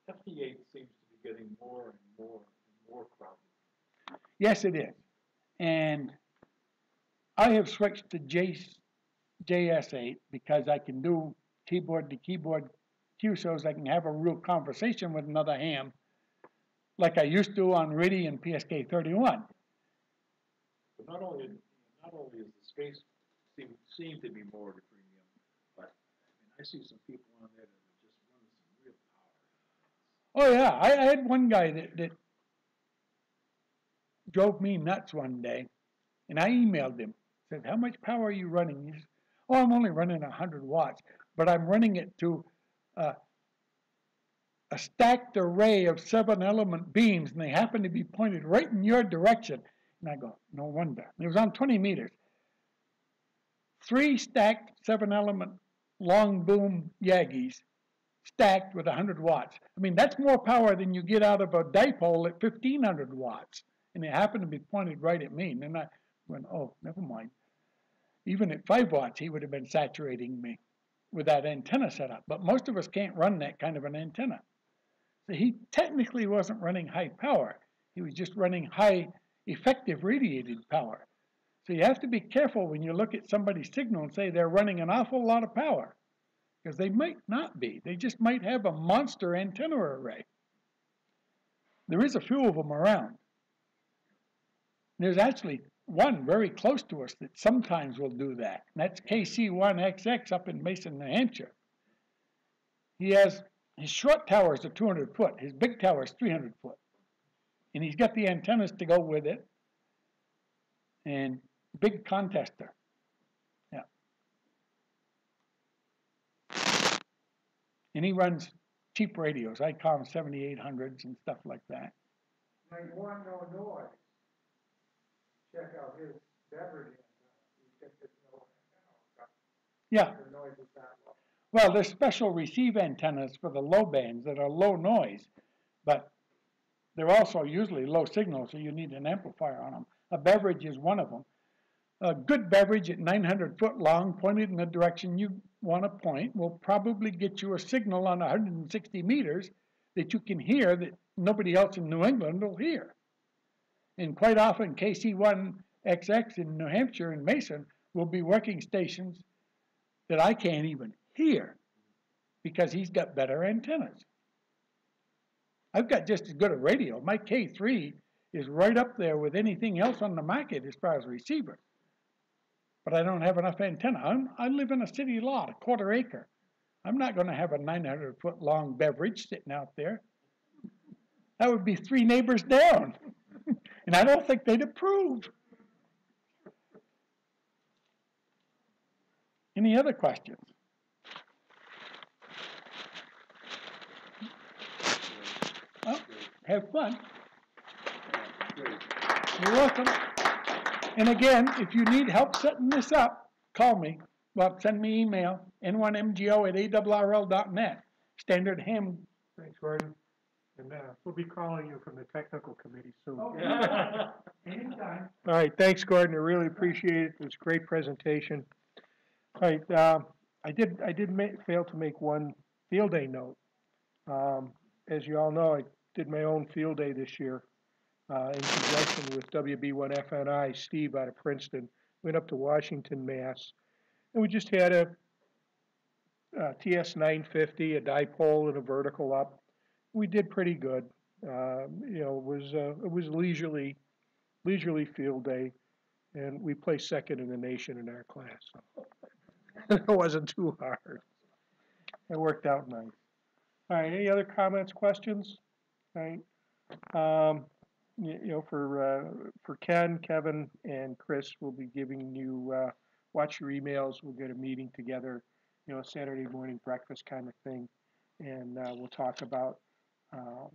[SPEAKER 2] FT8 seems to be getting more and more and more crowded.
[SPEAKER 9] Yes, it is. And I have switched to JS8 because I can do keyboard to keyboard QSOs. I can have a real conversation with another ham like I used to on RIDI and PSK31.
[SPEAKER 2] But not only is the space seem to be more at a premium, but I mean, I see some people on there that are just running some real power.
[SPEAKER 9] Oh yeah, I had one guy that drove me nuts one day, and I emailed him. Said, "How much power are you running?" He said, "Oh, I'm only running 100 watts." but I'm running it to a stacked array of 7-element beams, and they happen to be pointed right in your direction. And I go, no wonder. And it was on 20 meters. 3 stacked 7-element long boom Yagis stacked with 100 watts. I mean, that's more power than you get out of a dipole at 1,500 watts. And it happened to be pointed right at me. And then I went, oh, never mind. Even at 5 watts, he would have been saturating me with that antenna setup. But most of us can't run that kind of an antenna. So he technically wasn't running high power. He was just running high effective radiated power. So you have to be careful when you look at somebody's signal and say they're running an awful lot of power, because they might not be. They just might have a monster antenna array. There is a few of them around. There's actually one very close to us that sometimes will do that, and that's KC1XX up in Mason, New Hampshire. His short towers are 200 foot. His big tower is 300 foot. And he's got the antennas to go with it. And big contester. Yeah. And he runs cheap radios, ICOM 7800s and stuff like that.
[SPEAKER 3] Like one no noise. Check out his beverage.
[SPEAKER 9] Yeah.
[SPEAKER 3] The noise is that low.
[SPEAKER 9] Well, there's special receive antennas for the low bands that are low noise, but they're also usually low signal, so you need an amplifier on them. A beverage is one of them. A good beverage at 900 foot long, pointed in the direction you want to point, will probably get you a signal on 160 meters that you can hear that nobody else in New England will hear. And quite often, KC1XX in New Hampshire and Mason will be working stations that I can't even hear because he's got better antennas. I've got just as good a radio. My K3 is right up there with anything else on the market as far as receivers. But I don't have enough antenna. I live in a city lot, a quarter acre. I'm not going to have a 900 foot long beverage sitting out there. That would be 3 neighbors down. And I don't think they'd approve. Any other questions? Well, have fun. You're welcome. And again, if you need help setting this up, call me. Well, send me email, n1mgo@awrl.net. Standard ham.
[SPEAKER 1] Thanks, Gordon. And we'll be calling you from the technical committee soon.
[SPEAKER 3] Okay. Anytime.
[SPEAKER 1] All right, thanks, Gordon. I really appreciate it. It was a great presentation. All right, I did fail to make one field day note. As you all know, I did my own field day this year in conjunction with WB1FNI, Steve out of Princeton. Went up to Washington, Mass. And we just had a TS 950, a dipole and a vertical up. We did pretty good. It was leisurely field day, and we placed second in the nation in our class. So it wasn't too hard. It worked out nice. All right. Any other comments, questions? All right. For Ken, Kevin, and Chris, we'll be giving you watch your emails. We'll get a meeting together, Saturday morning breakfast kind of thing, and we'll talk about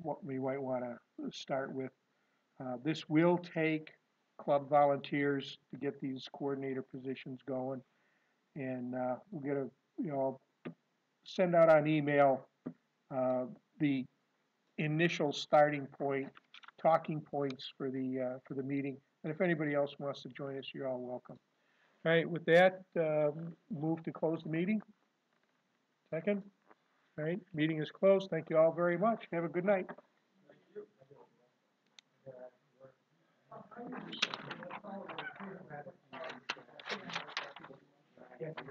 [SPEAKER 1] what we might want to start with. This will take club volunteers to get these coordinator positions going, and we'll get send out on email the initial starting point, talking points for the meeting. And if anybody else wants to join us, you're all welcome. All right, with that, move to close the meeting. Second. All right, meeting is closed. Thank you all very much. Have a good night. Thank you.